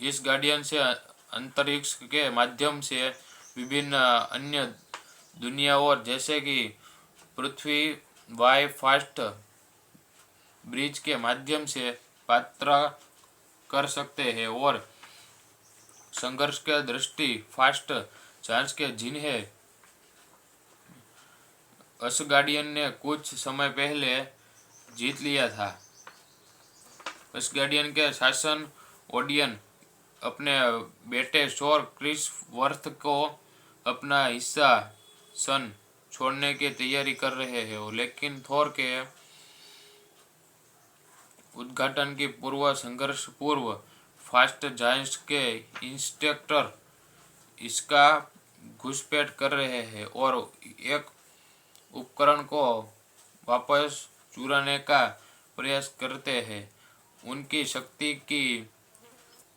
इस गार्डियन से अंतरिक्ष के माध्यम से विभिन्न अन्य दुनियाओं जैसे कि पृथ्वी वाई फास्ट ब्रिज के माध्यम से पात्र कर सकते हैं और संघर्ष के दृष्टि फास्ट जांच के जिन्हें असगार्डियन ने कुछ समय पहले जीत लिया था। असगार्डियन के शासन ओडियन अपने बेटे शोर क्रिस वर्थ को अपना हिस्सा सन छोड़ने की तैयारी कर रहे हैं, लेकिन थोर के उद्घाटन की पूर्व संघर्ष पूर्व फास्ट जायंट्स के इंस्ट्रक्टर इसका घुसपैठ कर रहे हैं और एक उपकरण को वापस चुराने का प्रयास करते हैं उनकी शक्ति की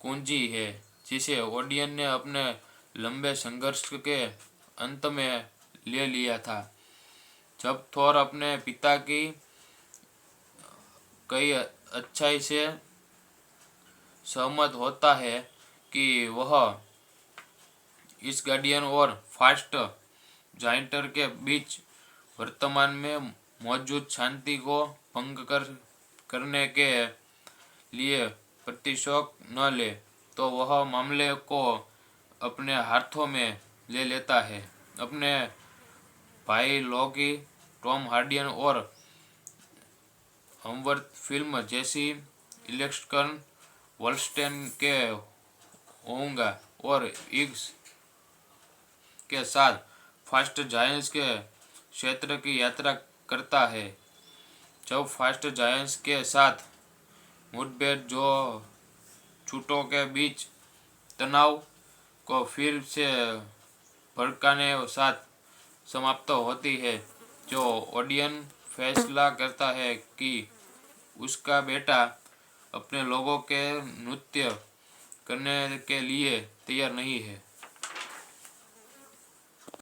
कुंजी है, जिसे ओडियन ने अपने लंबे संघर्ष के अंत में ले लिया था। जब थोर अपने पिता की कई अच्छाई से सहमत होता है कि वह इस गार्डियन और फास्ट जाइंटर के बीच वर्तमान में मौजूद शांति को भंग करने के लिए प्रतिशोध न ले, तो वह मामले को अपने हाथों में ले लेता है। अपने भाई लॉकी, टॉम हार्डियन और हमवर्थ फिल्म जैसी इलेक्ट्रन वॉल्स्टेन के होऊंगा और इग्स के साथ फास्ट जायंट्स के क्षेत्र की यात्रा करता है। जब फास्ट जायंट्स के साथ मुठभेड़ जो छूटों के बीच तनाव को फिर से भड़काने साथ समाप्त होती है, जो ओडियन फैसला करता है कि उसका बेटा अपने लोगों के नृत्य करने के लिए तैयार नहीं है।